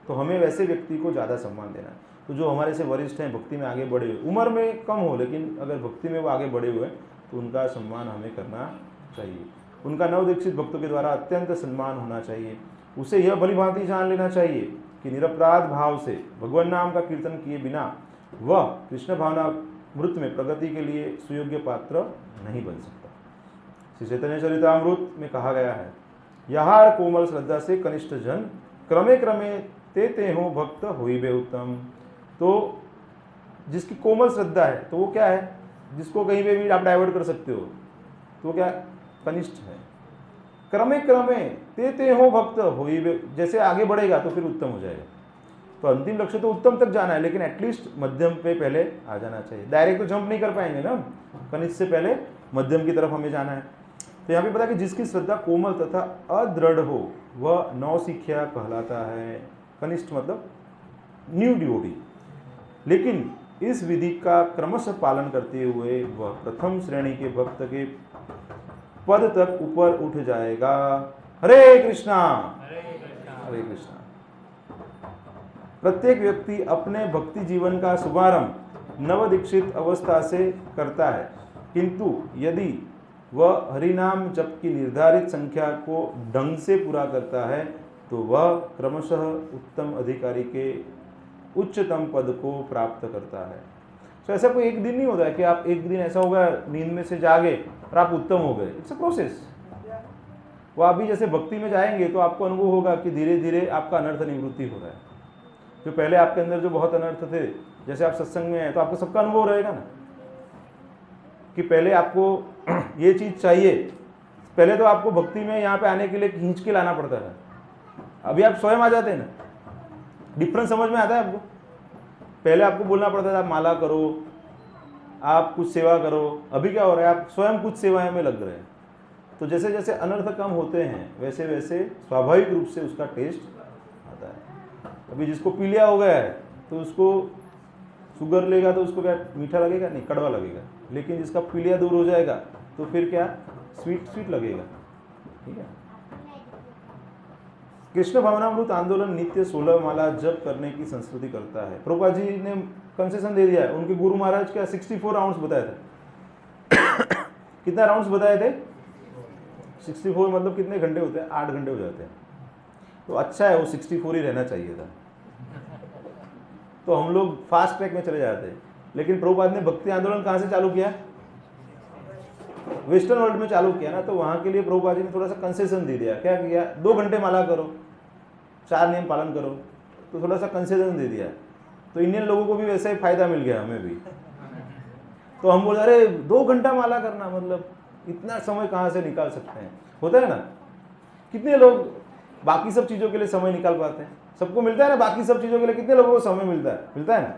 तो हमें वैसे व्यक्ति को ज़्यादा सम्मान देना है। तो जो हमारे से वरिष्ठ हैं, भक्ति में आगे बढ़े हुए, उम्र में कम हो लेकिन अगर भक्ति में वो आगे बढ़े हुए तो उनका सम्मान हमें करना चाहिए। उनका नव दीक्षित भक्तों के द्वारा अत्यंत सम्मान होना चाहिए। उसे यह भली भांति जान लेना चाहिए कि निरपराध भाव से भगवान नाम का कीर्तन किए बिना वह कृष्ण भावना मृत में प्रगति के लिए सुयोग्य पात्र नहीं बन सकता। श्री चैतन्य चरितामृत में कहा गया है, यहार कोमल श्रद्धा से कनिष्ठ जन क्रमे क्रमे ते हो भक्त होइबे उत्तम। तो जिसकी कोमल श्रद्धा है, तो वो क्या है? जिसको कहीं पे भी आप डाइवर्ट कर सकते हो, तो क्या कनिष्ठ है। क्रमे क्रमे ते हो भक्त होइबे, जैसे आगे बढ़ेगा तो फिर उत्तम हो जाएगा। तो अंतिम लक्ष्य तो उत्तम तक जाना है, लेकिन एटलीस्ट मध्यम पे पहले आ जाना चाहिए। डायरेक्ट तो जंप नहीं कर पाएंगे ना, कनिष्ठ से पहले मध्यम की तरफ हमें जाना है। तो यहाँ पे पता कि जिसकी श्रद्धा कोमल तथा अदृढ़ हो वह नौसिखिया कहलाता है। कनिष्ठ मतलब न्यू डिवोटी। लेकिन इस विधि का क्रमशः पालन करते हुए वह प्रथम श्रेणी के भक्त के पद तक ऊपर उठ जाएगा। हरे कृष्णा हरे कृष्णा। प्रत्येक व्यक्ति अपने भक्ति जीवन का शुभारंभ नवदीक्षित अवस्था से करता है, किंतु यदि वह हरिनाम जप की निर्धारित संख्या को ढंग से पूरा करता है तो वह क्रमशः उत्तम अधिकारी के उच्चतम पद को प्राप्त करता है। तो ऐसा कोई एक दिन नहीं होता है कि आप एक दिन ऐसा होगा नींद में से जागे और आप उत्तम हो गए। It's a process. वो अभी जैसे भक्ति में जाएंगे तो आपको अनुभव होगा कि धीरे धीरे आपका अनर्थ निवृत्ति हो रहा है। जो पहले आपके अंदर जो बहुत अनर्थ थे, जैसे आप सत्संग में हैं तो आपको सबका अनुभव रहेगा ना कि पहले आपको ये चीज़ चाहिए। पहले तो आपको भक्ति में यहाँ पे आने के लिए खींच के लाना पड़ता था, अभी आप स्वयं आ जाते हैं ना। डिफरेंस समझ में आता है आपको? पहले आपको बोलना पड़ता था आप माला करो, आप कुछ सेवा करो। अभी क्या हो रहा है, आप स्वयं कुछ सेवाएं में लग रहे हैं। तो जैसे जैसे अनर्थ कम होते हैं वैसे वैसे स्वाभाविक रूप से उसका टेस्ट आता है। अभी जिसको पीलिया हो गया है तो उसको शुगर लेगा तो उसको क्या मीठा लगेगा? नहीं, कड़वा लगेगा। लेकिन जिसका पीलिया दूर हो जाएगा तो फिर क्या स्वीट स्वीट लगेगा। ठीक है। कृष्ण भावनामृत आंदोलन नित्य 16 माला जप करने की संस्कृति करता है। प्रभुपाद जी ने कंसेशन दे दिया है। उनके गुरु महाराज क्या 64 राउंड्स बताए थे। कितना राउंड्स बताए थे? 64 मतलब कितने घंटे होते हैं? 8 घंटे हो जाते हैं। तो अच्छा है, वो 64 ही रहना चाहिए था। तो हम लोग फास्ट ट्रैक में चले जाते हैं। लेकिन प्रभुपाद ने भक्ति आंदोलन कहाँ से चालू किया? वेस्टर्न वर्ल्ड में चालू किया ना। तो वहाँ के लिए प्रभुपाद जी ने थोड़ा सा कंसेशन दे दिया। क्या किया? 2 घंटे माला करो, 4 नियम पालन करो, तो थोड़ा सा कंसेशन दे दिया। तो इंडियन लोगों को भी वैसा ही फायदा मिल गया, हमें भी। तो हम बोले अरे 2 घंटा माला करना, मतलब इतना समय कहाँ से निकाल सकते हैं? होता है ना, कितने लोग बाकी सब चीज़ों के लिए समय निकाल पाते हैं? सबको मिलता है ना बाकी सब चीज़ों के लिए? कितने लोगों को समय मिलता है ना?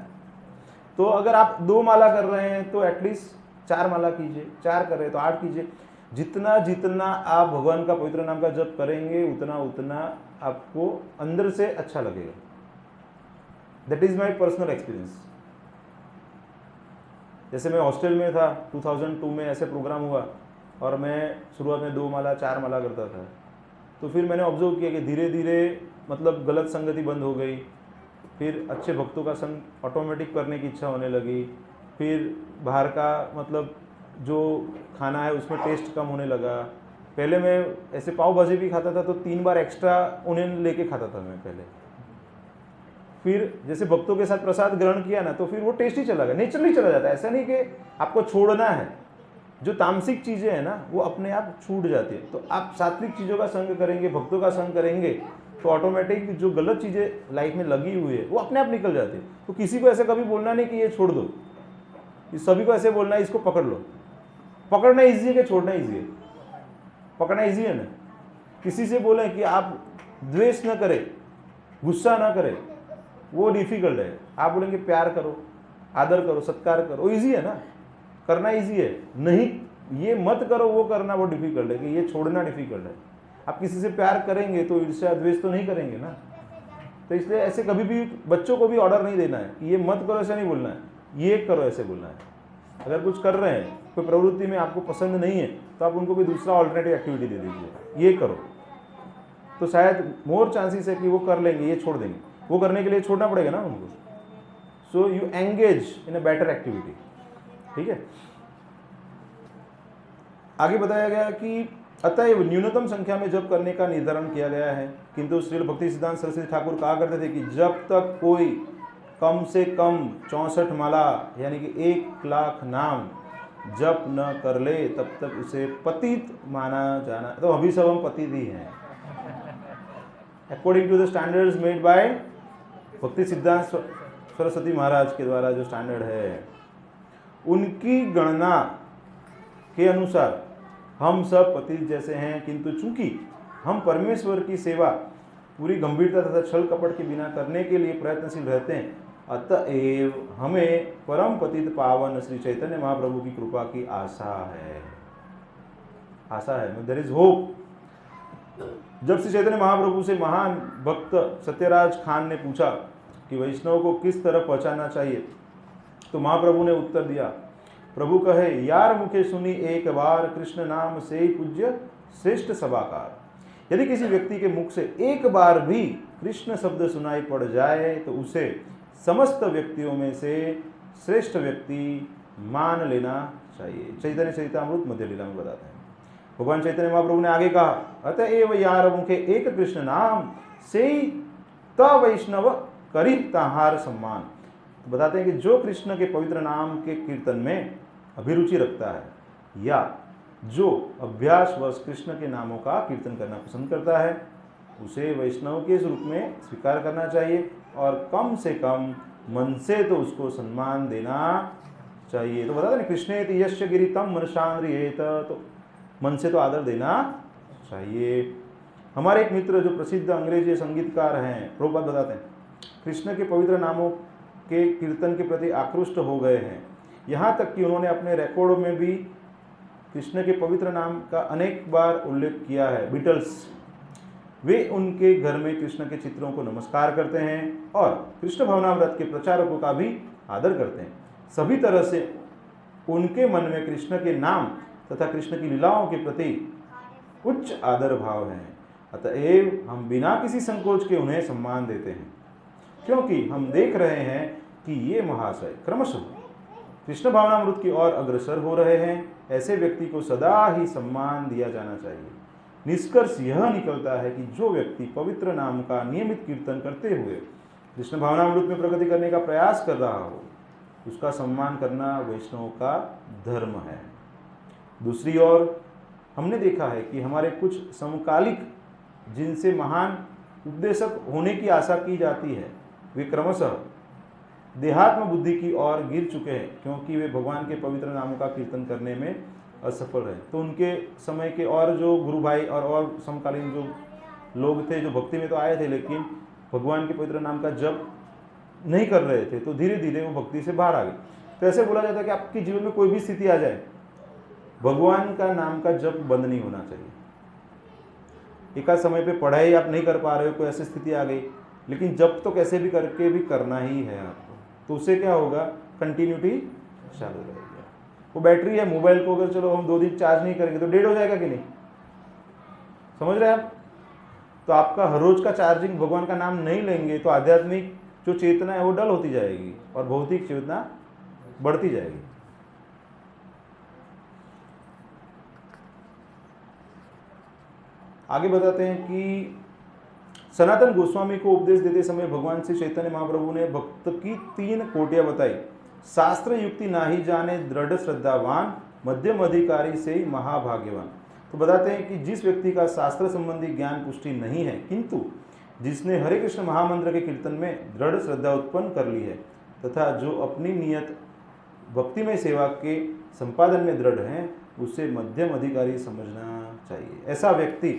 तो अगर आप 2 माला कर रहे हैं तो एटलीस्ट 4 माला कीजिए, 4 कर रहे हैं तो 8 कीजिए। जितना जितना आप भगवान का पवित्र नाम का जप करेंगे उतना उतना आपको अंदर से अच्छा लगेगा। That is my personal experience. जैसे मैं हॉस्टल में था 2002 में, ऐसे प्रोग्राम हुआ और मैं शुरुआत में 2 माला 4 माला करता था। तो फिर मैंने ऑब्जर्व किया कि धीरे धीरे मतलब गलत संगति बंद हो गई, फिर अच्छे भक्तों का संग ऑटोमेटिक करने की इच्छा होने लगी, फिर बाहर का मतलब जो खाना है उसमें टेस्ट कम होने लगा। पहले मैं ऐसे पाव भाजी भी खाता था तो 3 बार एक्स्ट्रा ओनियन लेके खाता था मैं पहले। फिर जैसे भक्तों के साथ प्रसाद ग्रहण किया ना, तो फिर वो टेस्ट ही चला गया, नेचुरली चला जाता है। ऐसा नहीं कि आपको छोड़ना है, जो तामसिक चीज़ें हैं ना वो अपने आप छूट जाती है। तो आप सात्विक चीज़ों का संग करेंगे, भक्तों का संग करेंगे, तो ऑटोमेटिक जो गलत चीज़ें लाइफ में लगी हुई है वो अपने आप निकल जाती है। तो किसी को ऐसे कभी बोलना नहीं कि ये छोड़ दो, इस सभी को ऐसे बोलना है इसको पकड़ लो। पकड़ना ईजी है कि छोड़ना ईजी है? पकड़ना ईजी है ना। किसी से बोले कि आप द्वेष न करें, गुस्सा ना करें, वो डिफिकल्ट है। आप बोलेंगे प्यार करो, आदर करो, सत्कार करो, ईजी है ना, करना ईजी है। नहीं ये मत करो वो करना बहुत डिफिकल्ट है, कि ये छोड़ना डिफिकल्ट है। आप किसी से प्यार करेंगे तो ईर्ष्या द्वेष तो नहीं करेंगे ना। तो इसलिए ऐसे कभी भी बच्चों को भी ऑर्डर नहीं देना है कि ये मत करो, ऐसा नहीं बोलना है, ये करो ऐसे बोलना है। अगर कुछ कर रहे हैं, कोई प्रवृत्ति में आपको पसंद नहीं है, तो आप उनको भी दूसरा ऑल्टरनेटिव एक्टिविटी दे दीजिए, ये करो, तो शायद मोर चांसेस है कि वो कर लेंगे, ये छोड़ देंगे। वो करने के लिए छोड़ना पड़ेगा ना उनको। So you engage in a better activity. ठीक है, आगे बताया गया कि अतएव न्यूनतम संख्या में जप करने का निर्धारण किया गया है, किंतु श्रील भक्ति सिद्धांत सरस्वती ठाकुर कहा करते थे कि जब तक कोई कम से कम 64 माला यानी कि 1 लाख नाम जप न कर ले तब तक उसे पतित माना जाना। तो अभी सब हम पतित ही हैं according to the standards made by Bhaktisiddhanta Saraswati महाराज के द्वारा जो स्टैंडर्ड है, उनकी गणना के अनुसार हम सब पतित जैसे हैं। किंतु चूंकि हम परमेश्वर की सेवा पूरी गंभीरता तथा छल कपट के बिना करने के लिए प्रयत्नशील रहते हैं, अतएव हमें परम पतित पावन श्री चैतन्य महाप्रभु की कृपा की आशा है। आशा है, देयर इज होप। जब श्री चैतन्य महाप्रभु से महान भक्त सत्यराज खान ने पूछा कि वैष्णव को किस तरह पहचानना चाहिए, तो महाप्रभु ने उत्तर दिया, प्रभु कहे यार मुखे सुनी एक बार कृष्ण नाम से ही पूज्य श्रेष्ठ सभाकार। यदि किसी व्यक्ति के मुख से एक बार भी कृष्ण शब्द सुनाई पड़ जाए तो उसे समस्त व्यक्तियों में से श्रेष्ठ व्यक्ति मान लेना चाहिए। चैतन्य चरितामृत मध्य लीला में बताते हैं। भगवान चैतन्य महाप्रभु ने आगे कहा, अतएव यार मुखे एक कृष्ण नाम से त वैष्णव करी ताहार सम्मान। तो बताते हैं कि जो कृष्ण के पवित्र नाम के कीर्तन में अभिरुचि रखता है या जो अभ्यासवश कृष्ण के नामों का कीर्तन करना पसंद करता है, उसे वैष्णव के रूप में स्वीकार करना चाहिए और कम से कम मन से तो उसको सम्मान देना चाहिए। तो बताते हैं कृष्णेति यस्य गिरितम मनसान्द्रियेत, तो मन से तो आदर देना चाहिए। हमारे एक मित्र जो प्रसिद्ध अंग्रेजी संगीतकार हैं, प्रभुपाद बताते हैं, कृष्ण के पवित्र नामों के कीर्तन के प्रति आकृष्ट हो गए हैं। यहाँ तक कि उन्होंने अपने रिकॉर्ड में भी कृष्ण के पवित्र नाम का अनेक बार उल्लेख किया है। बीटल्स, वे उनके घर में कृष्ण के चित्रों को नमस्कार करते हैं और कृष्ण भावनाव्रत के प्रचारकों का भी आदर करते हैं। सभी तरह से उनके मन में कृष्ण के नाम तथा कृष्ण की लीलाओं के प्रति उच्च आदर भाव है। अतएव हम बिना किसी संकोच के उन्हें सम्मान देते हैं, क्योंकि हम देख रहे हैं कि ये महाशय क्रमशः कृष्ण भावनामृत की ओर अग्रसर हो रहे हैं। ऐसे व्यक्ति को सदा ही सम्मान दिया जाना चाहिए। निष्कर्ष यह निकलता है कि जो व्यक्ति पवित्र नाम का नियमित कीर्तन करते हुए कृष्ण भावनामृत में प्रगति करने का प्रयास कर रहा हो, उसका सम्मान करना वैष्णव का धर्म है। दूसरी ओर हमने देखा है कि हमारे कुछ समकालिक जिनसे महान उपदेशक होने की आशा की जाती है, वे क्रमशः देहात्म बुद्धि की ओर गिर चुके हैं, क्योंकि वे भगवान के पवित्र नामों का कीर्तन करने में असफल रहे। तो उनके समय के और जो गुरु भाई और समकालीन जो लोग थे, जो भक्ति में तो आए थे लेकिन भगवान के पवित्र नाम का जप नहीं कर रहे थे, तो धीरे धीरे वो भक्ति से बाहर आ गए। तो ऐसे बोला जाता है कि आपके जीवन में कोई भी स्थिति आ जाए, भगवान का नाम का जप बंद नहीं होना चाहिए। एक समय पे पढ़ाई आप नहीं कर पा रहे हो, कोई ऐसी स्थिति आ गई, लेकिन जब तो कैसे भी करके भी करना ही है आपको, तो उससे क्या होगा, कंटिन्यूटी चालू रहेगा। वो बैटरी है मोबाइल को, अगर चलो हम 2 दिन चार्ज नहीं करेंगे तो डेड हो जाएगा कि नहीं, समझ रहे हैं आप। तो आपका हर रोज का चार्जिंग भगवान का नाम नहीं लेंगे तो आध्यात्मिक जो चेतना है वो डल होती जाएगी और भौतिक चेतना बढ़ती जाएगी। आगे बताते हैं कि सनातन गोस्वामी को उपदेश देते समय भगवान श्री चैतन्य महाप्रभु ने भक्त की 3 कोटियां बताई। शास्त्र युक्ति नाही जाने दृढ़ श्रद्धावान, मध्यम अधिकारी से ही महाभाग्यवान। तो बताते हैं कि जिस व्यक्ति का शास्त्र संबंधी ज्ञान पुष्टि नहीं है किंतु जिसने हरे कृष्ण महामंत्र के कीर्तन में दृढ़ श्रद्धा उत्पन्न कर ली है तथा जो अपनी नियत भक्तिमय सेवा के संपादन में दृढ़ है, उसे मध्यम अधिकारी समझना चाहिए। ऐसा व्यक्ति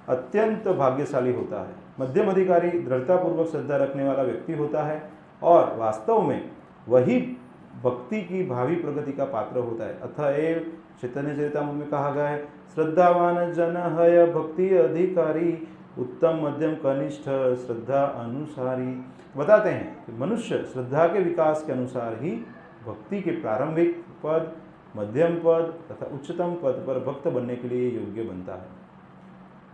अत्यंत भाग्यशाली होता है। मध्यम अधिकारी दृढ़तापूर्वक श्रद्धा रखने वाला व्यक्ति होता है और वास्तव में वही भक्ति की भावी प्रगति का पात्र होता है। अतएव चैतन्य चरितामृत में कहा गया है, श्रद्धावान जन है भक्ति अधिकारी, उत्तम मध्यम कनिष्ठ श्रद्धा अनुसारी। बताते हैं कि मनुष्य श्रद्धा के विकास के अनुसार ही भक्ति के प्रारंभिक पद, मध्यम पद तथा उच्चतम पद पर भक्त बनने के लिए योग्य बनता है।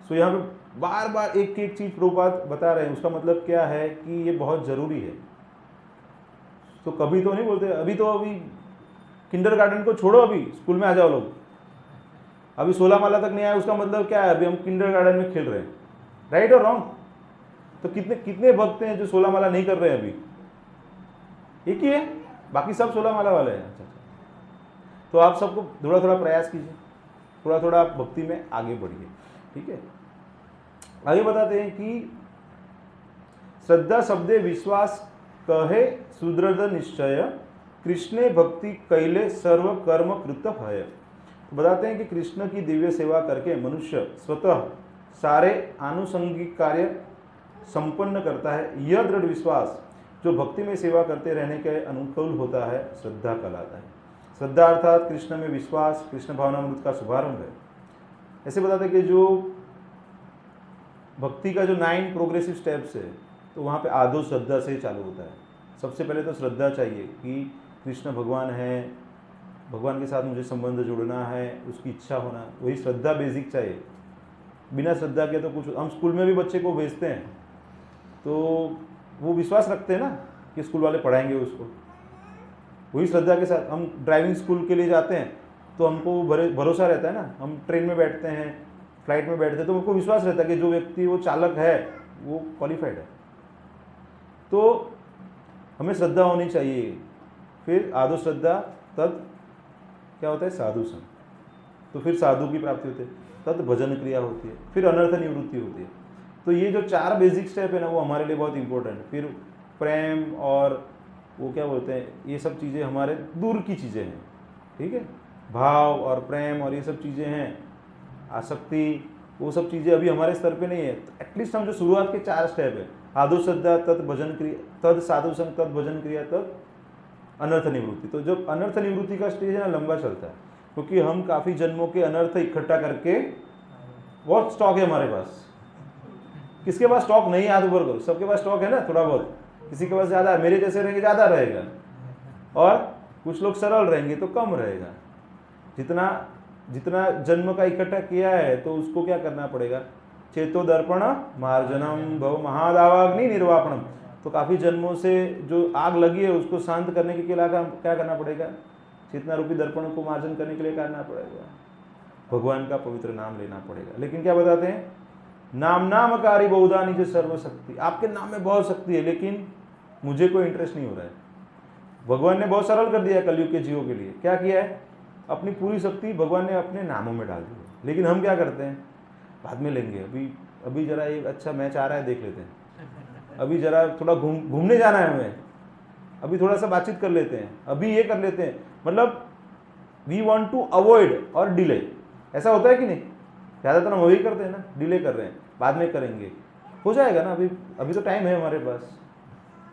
सो यहाँ पे बार बार एक एक चीज प्रभुपाद बता रहे हैं, उसका मतलब क्या है कि ये बहुत जरूरी है। तो कभी तो नहीं बोलते अभी किंडरगार्टन को छोड़ो, अभी स्कूल में आ जाओ लोग, अभी 16 माला तक नहीं आया, उसका मतलब क्या है, अभी हम किंडरगार्टन में खेल रहे हैं, राइट और रॉन्ग। तो कितने कितने भक्त हैं जो 16 माला नहीं कर रहे हैं, अभी एक ही है, बाकी सब 16 माला वाले हैं। अच्छा, तो आप सबको थोड़ा थोड़ा प्रयास कीजिए, थोड़ा थोड़ा भक्ति में आगे बढ़िए, ठीक है। आगे बताते हैं कि श्रद्धा शब्दे विश्वास कहे सुदृढ़ निश्चय, कृष्णे भक्ति कैले सर्व कर्म कृत है। तो बताते हैं कि कृष्ण की दिव्य सेवा करके मनुष्य स्वतः सारे आनुषंगिक कार्य संपन्न करता है। यह दृढ़ विश्वास जो भक्ति में सेवा करते रहने के अनुकूल होता है, श्रद्धा कहलाता है। श्रद्धा अर्थात कृष्ण में विश्वास, कृष्ण भावनामृत का शुभारंभ है। ऐसे बताते हैं कि जो भक्ति का जो 9 प्रोग्रेसिव स्टेप्स है, तो वहाँ पे आदो श्रद्धा से चालू होता है। सबसे पहले तो श्रद्धा चाहिए कि कृष्ण भगवान है, भगवान के साथ मुझे संबंध जोड़ना है, उसकी इच्छा होना, वही श्रद्धा बेसिक चाहिए। बिना श्रद्धा के तो कुछ, हम स्कूल में भी बच्चे को भेजते हैं तो वो विश्वास रखते हैं ना कि स्कूल वाले पढ़ाएंगे उसको, वही श्रद्धा के साथ। हम ड्राइविंग स्कूल के लिए जाते हैं तो हमको भरोसा रहता है ना, हम ट्रेन में बैठते हैं, फ्लाइट में बैठते हैं, तो हमको विश्वास रहता है कि जो व्यक्ति वो चालक है वो क्वालिफाइड है। तो हमें श्रद्धा होनी चाहिए। फिर आदो श्रद्धा, तद क्या होता है, साधु संग, तो फिर साधु की प्राप्ति होती है, तद भजन क्रिया होती है, फिर अनर्थ निवृत्ति होती है। तो ये जो 4 बेसिक स्टेप है ना, वो हमारे लिए बहुत इंपॉर्टेंट है। फिर प्रेम और वो क्या बोलते हैं, ये सब चीज़ें हमारे दूर की चीज़ें हैं, ठीक है। भाव और प्रेम और ये सब चीज़ें हैं, आसक्ति, वो सब चीज़ें अभी हमारे स्तर पे नहीं है। तो एटलीस्ट हम जो शुरुआत के 4 स्टेप है, आदो श्रद्धा, तद भजन क्रिया, तद साधु संग, तद भजन क्रिया, तद अनर्थ निवृत्ति। तो जब अनर्थ निवृत्ति का स्टेज है ना, लंबा चलता है, क्योंकि हम काफ़ी जन्मों के अनर्थ इकट्ठा करके, बहुत स्टॉक है हमारे पास। किसके पास स्टॉक नहीं है, हाथ ऊपर करो, सबके पास स्टॉक है ना थोड़ा बहुत, किसी के पास ज़्यादा है, मेरे जैसे रहेंगे ज़्यादा रहेगा, और कुछ लोग सरल रहेंगे तो कम रहेगा। जितना जितना जन्म का इकट्ठा किया है तो उसको क्या करना पड़ेगा, चेतो दर्पण मार्जनम भव महादावाग्नि निर्वापणम। तो काफ़ी जन्मों से जो आग लगी है उसको शांत करने के लिए क्या करना पड़ेगा, चेतना रूपी दर्पण को मार्जन करने के लिए करना पड़ेगा, भगवान का पवित्र नाम लेना पड़ेगा। लेकिन क्या बताते हैं, नाम नामकारी बहुधा निज सर्वशक्ति। आपके नाम में बहुत शक्ति है लेकिन मुझे कोई इंटरेस्ट नहीं हो रहा है। भगवान ने बहुत सरल कर दिया है कलयुग के जीवों के लिए। क्या किया है, अपनी पूरी शक्ति भगवान ने अपने नामों में डाल दी है। लेकिन हम क्या करते हैं, बाद में लेंगे, अभी जरा एक अच्छा मैच आ रहा है देख लेते हैं, अभी जरा थोड़ा घूमने जाना है हमें, अभी थोड़ा सा बातचीत कर लेते हैं, अभी ये कर लेते हैं। मतलब वी वॉन्ट टू अवॉइड और डिले। ऐसा होता है कि नहीं, ज़्यादातर हम वही करते हैं ना, डिले कर रहे हैं, बाद में करेंगे, हो जाएगा ना, अभी तो टाइम है हमारे पास।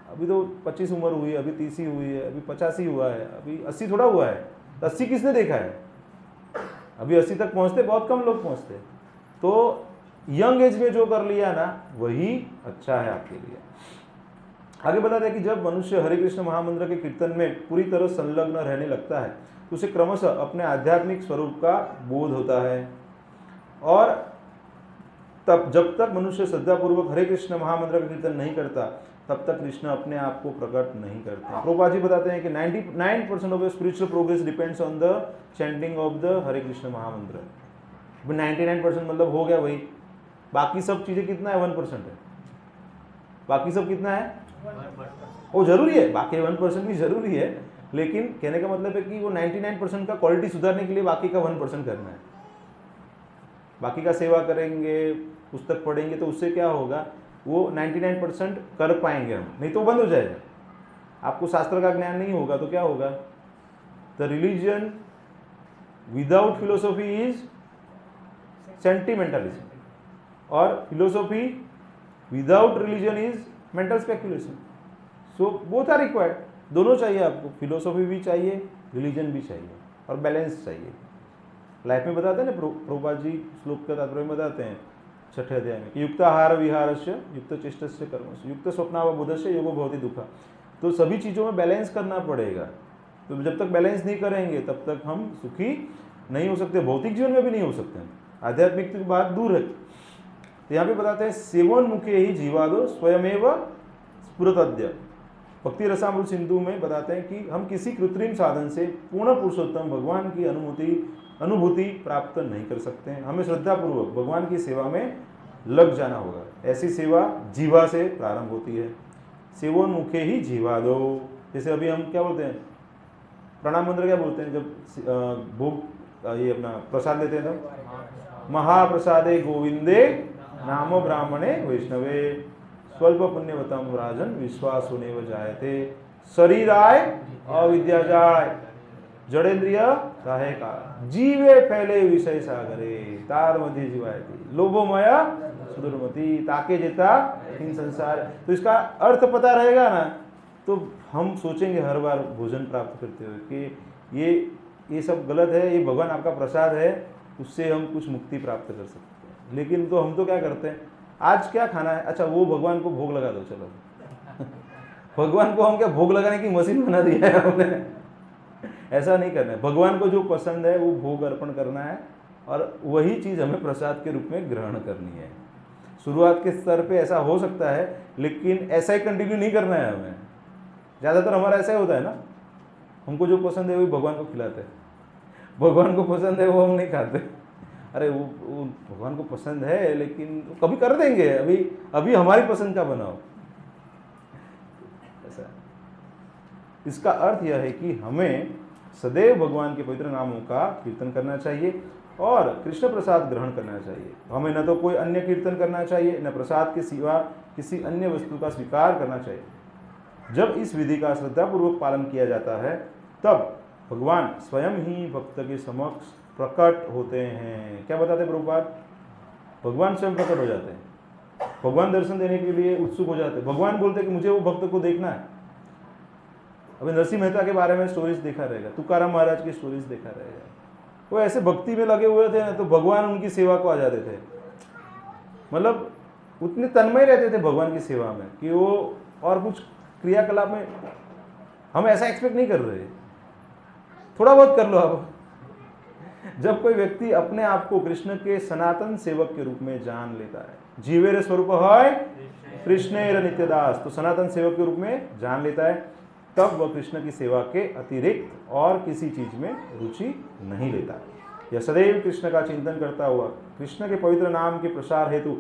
अभी तो 25 उम्र हुई है, अभी 30 ही हुई है, अभी 85 हुआ है, अभी 80 थोड़ा हुआ है। 80 किसने देखा है, अभी 80 तक पहुंचते बहुत कम लोग पहुंचते। तो यंग एज में जो कर लिया ना वही अच्छा है आपके लिए। आगे बताते हैं कि जब मनुष्य हरे कृष्ण महामंत्र के कीर्तन में पूरी तरह संलग्न रहने लगता है तो उसे क्रमशः अपने आध्यात्मिक स्वरूप का बोध होता है, और तब जब तक मनुष्य श्रद्धापूर्वक हरे कृष्ण महामंत्र का कीर्तन नहीं करता तब तक कृष्ण अपने आप को प्रकट नहीं करते। प्रभुपाद जी बताते हैं कि 99% of spiritual progress depends on the chanting of the Hare Krishna mahamantra. 99% मतलब हो गया वही, बाकी सब चीजें कितना है 1% है, बाकी सब कितना है वो जरूरी है, बाकी 1% भी जरूरी है, लेकिन कहने का मतलब है कि वो 99% का क्वालिटी सुधारने के लिए बाकी का 1% करना है। बाकी का सेवा करेंगे, पुस्तक पढ़ेंगे तो उससे क्या होगा, वो 99% कर पाएंगे हम, नहीं तो बंद हो जाएगा। आपको शास्त्र का ज्ञान नहीं होगा तो क्या होगा, the religion without philosophy is sentimentalism, और philosophy without religion is mental speculation. So both are required, दोनों चाहिए आपको, फिलोसॉफी भी चाहिए, रिलीजन भी चाहिए, और बैलेंस चाहिए। लाइफ में बताते हैं ना, प्रभुपाद जी श्लोक का तात्पर्य बताते हैं 6ठे अध्याय में कि युक्त आहार विहारस्य युक्त चेष्टस्य कर्मस्य युक्त स्वप्नावबोधस्य योगो भवति दुःखा। तो सभी चीज़ों में बैलेंस करना पड़ेगा। तो जब तक बैलेंस नहीं करेंगे तब तक हम सुखी नहीं हो सकते, भौतिक जीवन में भी नहीं हो सकते, आध्यात्मिक की बात दूर है। तो यहाँ पे बताते हैं सेवन मुखे ही जीवादो स्वयमेव स्फुरतद्य। भक्ति रसामृत सिंधु में बताते हैं कि हम किसी कृत्रिम साधन से पूर्ण पुरुषोत्तम भगवान की अनुभूति प्राप्त नहीं कर सकते हैं। हमें श्रद्धापूर्वक भगवान की सेवा में लग जाना होगा। ऐसी सेवा जीवा से प्रारंभ होती है। सेवन मुखे ही जीवा दो। जैसे अभी हम क्या बोलते हैं, प्रणाम मंत्र क्या बोलते हैं जब भोग ये अपना प्रसाद लेते हैं तब, महाप्रसादे गोविंदे नामो ब्राह्मणे वैष्णवे स्वल्प पुण्यवतम राजन विश्वासो नैव जायते शरीराय अविद्या जाय जड़ेन्द्रिय काहे का जीवे फैले विषय सागरे तार मध्य जीवायती लोभोमय सुदुर्मति ताके जेता इन संसार। तो इसका अर्थ पता रहेगा ना तो हम सोचेंगे हर बार भोजन प्राप्त करते हुए कि ये सब गलत है, ये भगवान आपका प्रसाद है, उससे हम कुछ मुक्ति प्राप्त कर सकते हैं। लेकिन तो हम तो क्या करते हैं, आज क्या खाना है, अच्छा वो भगवान को भोग लगा दो, चलो भगवान को हम क्या भोग लगाने की मशीन बना दिया है हमने। ऐसा नहीं करना है, भगवान को जो पसंद है वो भोग अर्पण करना है, और वही चीज़ हमें प्रसाद के रूप में ग्रहण करनी है। शुरुआत के स्तर पे ऐसा हो सकता है, लेकिन ऐसा ही कंटिन्यू नहीं करना है हमें। ज़्यादातर हमारा ऐसा ही होता है ना, हमको जो पसंद है वही भगवान को खिलाते हैं, भगवान को पसंद है वो हम नहीं खाते। अरे वो भगवान को पसंद है लेकिन कभी कर देंगे, अभी हमारी पसंद का बनाओ। ऐसा इसका अर्थ यह है कि हमें सदैव भगवान के पवित्र नामों का कीर्तन करना चाहिए और कृष्ण प्रसाद ग्रहण करना चाहिए। हमें न तो कोई अन्य कीर्तन करना चाहिए, न प्रसाद के सिवा किसी अन्य वस्तु का स्वीकार करना चाहिए। जब इस विधि का श्रद्धापूर्वक पालन किया जाता है तब भगवान स्वयं ही भक्त के समक्ष प्रकट होते हैं। क्या बताते हैं प्रभुपाद, भगवान स्वयं प्रकट हो जाते हैं, भगवान दर्शन देने के लिए उत्सुक हो जाते हैं। भगवान बोलते हैं कि मुझे वो भक्त को देखना है। अभी नरसिंह मेहता के बारे में स्टोरीज देखा रहेगा, तुकाराम महाराज की स्टोरीज देखा रहेगा, वो ऐसे भक्ति में लगे हुए थे ना, तो भगवान उनकी सेवा को आ जाते थे। मतलब उतने तन्मय रहते थे भगवान की सेवा में कि वो और कुछ क्रियाकलाप में हम ऐसा एक्सपेक्ट नहीं कर रहे, थोड़ा बहुत कर लो आप। जब कोई व्यक्ति अपने आप को कृष्ण के सनातन सेवक के रूप में जान लेता है, जीवेर स्वरूप है कृष्णेर नित्यदास, तो सनातन सेवक के रूप में जान लेता है, तब वह कृष्ण की सेवा के अतिरिक्त और किसी चीज में रुचि नहीं लेता। यह सदैव कृष्ण का चिंतन करता हुआ कृष्ण के पवित्र नाम के प्रसार हेतु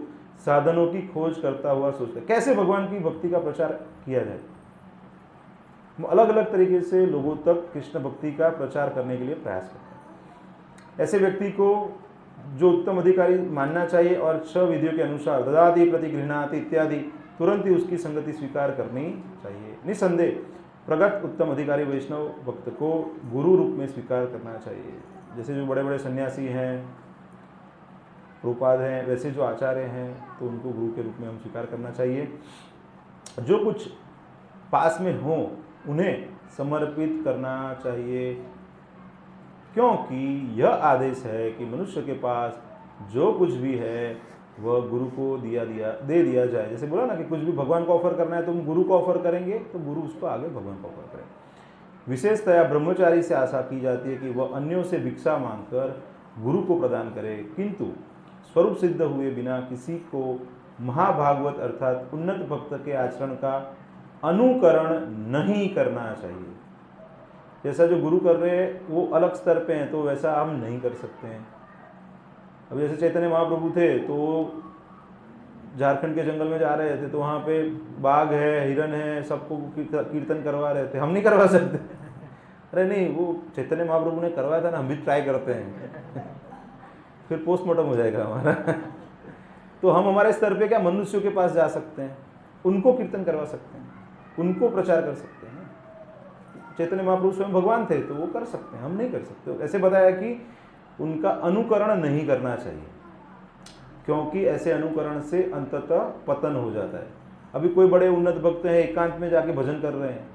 साधनों की खोज करता हुआ सोचता है कैसे भगवान की भक्ति का प्रचार किया जाए। अलग अलग तरीके से लोगों तक कृष्ण भक्ति का प्रचार करने के लिए प्रयास करता है। ऐसे व्यक्ति को जो उत्तम अधिकारी मानना चाहिए और 6 विधियों के अनुसार ददाति प्रतिगृह्णाति इत्यादि तुरंत ही उसकी संगति स्वीकार करनी चाहिए। निसंदेह प्रगत उत्तम अधिकारी वैष्णव भक्त को गुरु रूप में स्वीकार करना चाहिए। जैसे जो बड़े बड़े सन्यासी हैं, प्रभुपाद हैं, वैसे जो आचार्य हैं तो उनको गुरु के रूप में हम स्वीकार करना चाहिए। जो कुछ पास में हो उन्हें समर्पित करना चाहिए, क्योंकि यह आदेश है कि मनुष्य के पास जो कुछ भी है वह गुरु को दे दिया जाए। जैसे बोला ना कि कुछ भी भगवान को ऑफर करना है तो हम गुरु को ऑफर करेंगे तो गुरु उसको आगे भगवान को ऑफर करेंगे। विशेषतया ब्रह्मचारी से आशा की जाती है कि वह अन्यों से भिक्षा मांगकर गुरु को प्रदान करे, किंतु स्वरूप सिद्ध हुए बिना किसी को महाभागवत अर्थात उन्नत भक्त के आचरण का अनुकरण नहीं करना चाहिए। जैसा जो गुरु कर रहे हैं वो अलग स्तर पे हैं तो वैसा हम नहीं कर सकते हैं। अब जैसे चैतन्य महाप्रभु थे तो झारखंड के जंगल में जा रहे थे तो वहाँ पे बाघ है, हिरन है, सबको कीर्तन करवा रहे थे, हम नहीं करवा सकते। अरे नहीं, वो चैतन्य महाप्रभु ने करवाया था ना, हम भी ट्राई करते हैं फिर पोस्टमार्टम हो जाएगा हमारा तो हम हमारे स्तर पे क्या मनुष्यों के पास जा सकते हैं, उनको कीर्तन करवा सकते हैं, उनको प्रचार कर सकते हैं। चैतन्य महाप्रभु स्वयं भगवान थे तो वो कर सकते हैं, हम नहीं कर सकते। ऐसे बताया कि उनका अनुकरण नहीं करना चाहिए, क्योंकि ऐसे अनुकरण से अंततः पतन हो जाता है। अभी कोई बड़े उन्नत भक्त हैं, एकांत में जाके भजन कर रहे हैं,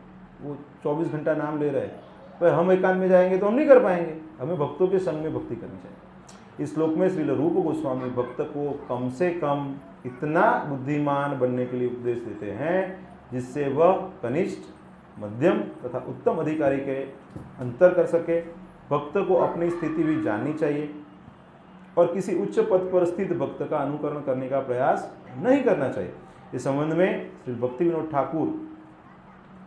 वो 24 घंटा नाम ले रहे हैं, पर हम एकांत में जाएंगे तो हम नहीं कर पाएंगे। हमें भक्तों के संग में भक्ति करनी चाहिए। इस श्लोक में श्रील रूप गोस्वामी भक्त को कम से कम इतना बुद्धिमान बनने के लिए उपदेश देते हैं जिससे वह कनिष्ठ, मध्यम तथा उत्तम अधिकारी के अंतर कर सके। भक्त को अपनी स्थिति भी जाननी चाहिए और किसी उच्च पद पर स्थित भक्त का अनुकरण करने का प्रयास नहीं करना चाहिए। इस संबंध में श्री भक्ति विनोद ठाकुर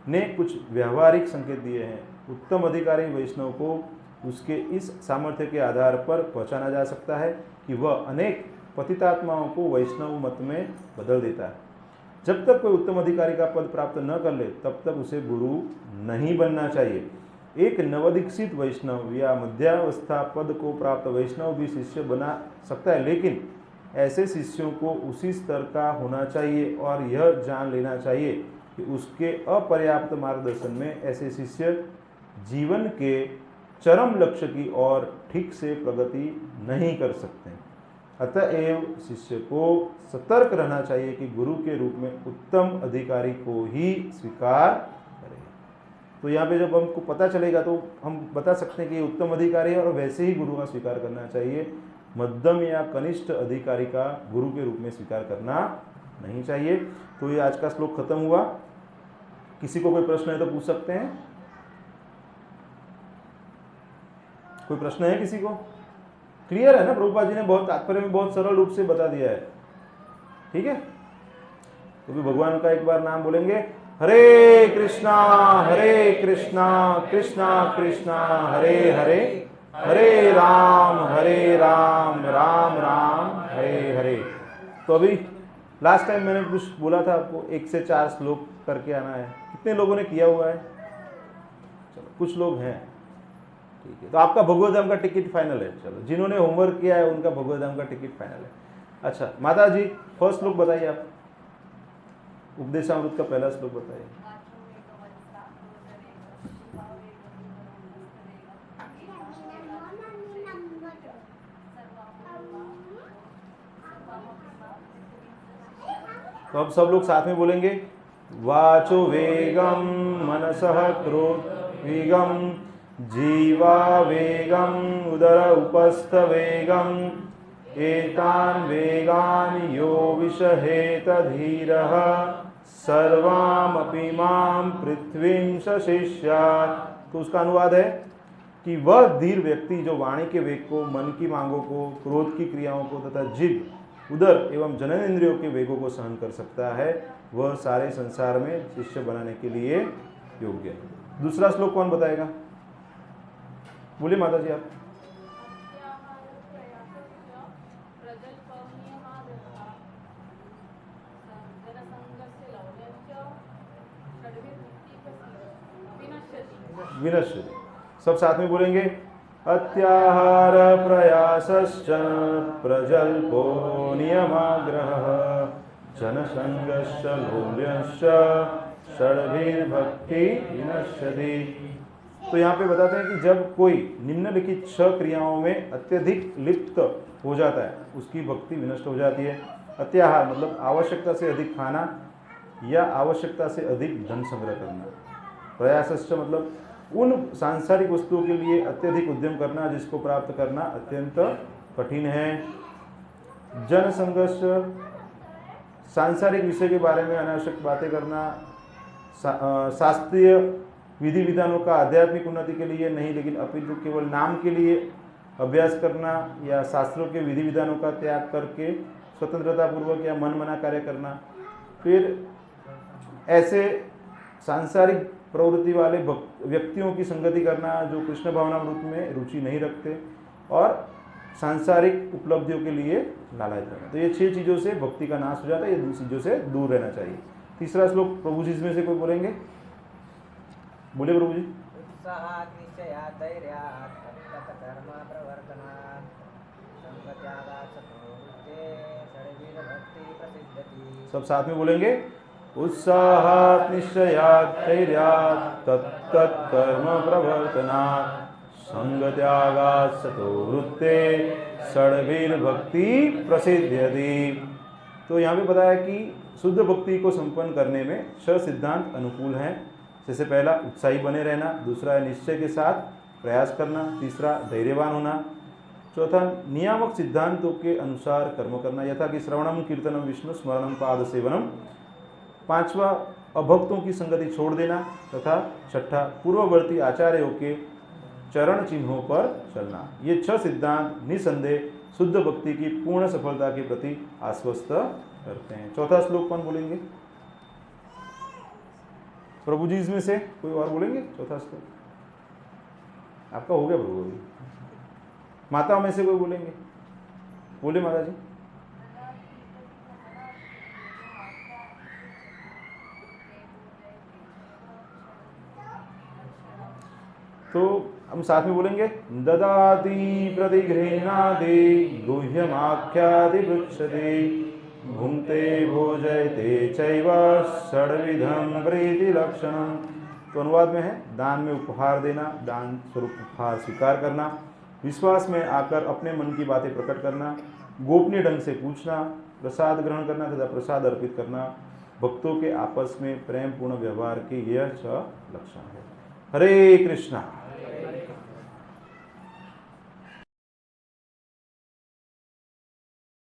ने कुछ व्यवहारिक संकेत दिए हैं। उत्तम अधिकारी वैष्णव को उसके इस सामर्थ्य के आधार पर पहचाना जा सकता है कि वह अनेक पतितात्माओं को वैष्णव मत में बदल देता है। जब तक कोई उत्तम अधिकारी का पद प्राप्त न कर ले तब तक उसे गुरु नहीं बनना चाहिए। एक नवदीक्षित वैष्णव या मध्यावस्था पद को प्राप्त वैष्णव भी शिष्य बना सकता है, लेकिन ऐसे शिष्यों को उसी स्तर का होना चाहिए और यह जान लेना चाहिए कि उसके अपर्याप्त मार्गदर्शन में ऐसे शिष्य जीवन के चरम लक्ष्य की ओर ठीक से प्रगति नहीं कर सकते। अतएव शिष्य को सतर्क रहना चाहिए कि गुरु के रूप में उत्तम अधिकारी को ही स्वीकार करें। तो यहाँ पे जब हमको पता चलेगा तो हम बता सकते हैं कि ये उत्तम अधिकारी है और वैसे ही गुरु का स्वीकार करना चाहिए। मध्यम या कनिष्ठ अधिकारी का गुरु के रूप में स्वीकार करना नहीं चाहिए। तो ये आज का श्लोक खत्म हुआ। किसी को कोई प्रश्न है तो पूछ सकते हैं। कोई प्रश्न है किसी को? क्लियर है ना? प्रभुपाद जी ने बहुत तात्पर्य में बहुत सरल रूप से बता दिया है। ठीक है, तो भी भगवान का एक बार नाम बोलेंगे, हरे कृष्णा कृष्णा कृष्णा हरे हरे, हरे राम राम राम हरे हरे। तो अभी लास्ट टाइम मैंने कुछ बोला था आपको 1 से 4 श्लोक करके आना है। कितने लोगों ने किया हुआ है? चलो कुछ लोग हैं, ठीक है। तो आपका भगवत धाम का टिकट फाइनल है। चलो जिन्होंने होमवर्क किया है उनका भगवत धाम का टिकट फाइनल है। अच्छा माता जी, फर्स्ट श्लोक बताइए आप, उपदेशामृत का पहला श्लोक बताइए। तो अब सब लोग साथ में बोलेंगे, वाचो वेगम मनसः क्रोध वेगम जीवा वेगम उदर उपस्थ वेगम एतान वेगान यो विषहेत धीरः सर्वामपि मां पृथ्वीं सशिष्यात्। तो उसका अनुवाद है कि वह धीर व्यक्ति जो वाणी के वेग को, मन की मांगों को, क्रोध की क्रियाओं को तथा जिभ, उदर एवं जननेंद्रियों के वेगों को सहन कर सकता है, वह सारे संसार में शिष्य बनाने के लिए योग्य है। दूसरा श्लोक कौन बताएगा? बोलिए माता जी आप। विनश्यति। सब साथ में बोलेंगे, अत्याहार प्रयासश्च प्रजल्पो नियमाग्रहः जनसंगश्च लोल्यश्च षड्भिर्भक्ति विनश्यति। तो यहाँ पे बताते हैं कि जब कोई निम्नलिखित 6 क्रियाओं में अत्यधिक लिप्त हो जाता है उसकी भक्ति विनष्ट हो जाती है। अत्याहार मतलब आवश्यकता से अधिक खाना या आवश्यकता से अधिक धन संग्रह करना। प्रयासश्च मतलब उन सांसारिक वस्तुओं के लिए अत्यधिक उद्यम करना जिसको प्राप्त करना अत्यंत कठिन है। जन संघर्ष, सांसारिक विषय के बारे में अनावश्यक बातें करना, शास्त्रीय विधि विधानों का आध्यात्मिक उन्नति के लिए नहीं लेकिन अपितु केवल नाम के लिए अभ्यास करना, या शास्त्रों के विधि विधानों का त्याग करके स्वतंत्रता पूर्वक या मन मना कार्य करना। फिर ऐसे सांसारिक प्रवृत्ति वाले व्यक्तियों की संगति करना जो कृष्ण भावनामृत में रुचि नहीं रखते, और सांसारिक उपलब्धियों के लिए लालच करना। तो ये 6 चीज़ों से भक्ति का नाश हो जाता है, ये चीज़ों से दूर रहना चाहिए। तीसरा श्लोक प्रभु जी इसमें से कोई बोलेंगे? बोले प्रभु जी। सब साथ में बोलेंगे। उत्साहात् निश्चयात् धैर्यात् तत्तत्कर्म प्रवर्तनात् संगत्यागात् सतो वृत्ते षड्भिर्भक्ति प्रसिद्ध्यति। तो यहाँ पे बताया कि शुद्ध भक्ति को संपन्न करने में 6 सिद्धांत अनुकूल हैं। जैसे पहला उत्साही बने रहना, दूसरा है निश्चय के साथ प्रयास करना, तीसरा धैर्यवान होना, चौथा नियामक सिद्धांतों के अनुसार कर्म करना, यथा कि श्रवणम कीर्तनम विष्णु स्मरणम पाद सेवनम, पांचवा अभक्तों की संगति छोड़ देना, तथा छठा पूर्ववर्ती आचार्यों के चरण चिन्हों पर चलना। ये 6 सिद्धांत निसंदेह शुद्ध भक्ति की पूर्ण सफलता के प्रति आश्वस्त करते हैं। चौथा श्लोक कौन बोलेंगे? प्रभु जी इसमें से कोई और बोलेंगे? चौथा श्लोक आपका हो गया प्रभु। अभी माता में से कोई बोलेंगे? बोले माता जी। तो हम साथ में बोलेंगे। ददाति प्रतिगृह्णाति गुह्यमाख्याति पृच्छति भुंक्ते भोजयते चैव षड्विधं प्रीति लक्षणम। तो अनुवाद में है, दान में उपहार देना, दान स्वरूप उपहार स्वीकार करना, विश्वास में आकर अपने मन की बातें प्रकट करना, गोपनीय ढंग से पूछना, प्रसाद ग्रहण करना तथा प्रसाद अर्पित करना, भक्तों के आपस में प्रेम पूर्ण व्यवहार के यह 6 लक्षण है। हरे कृष्णा।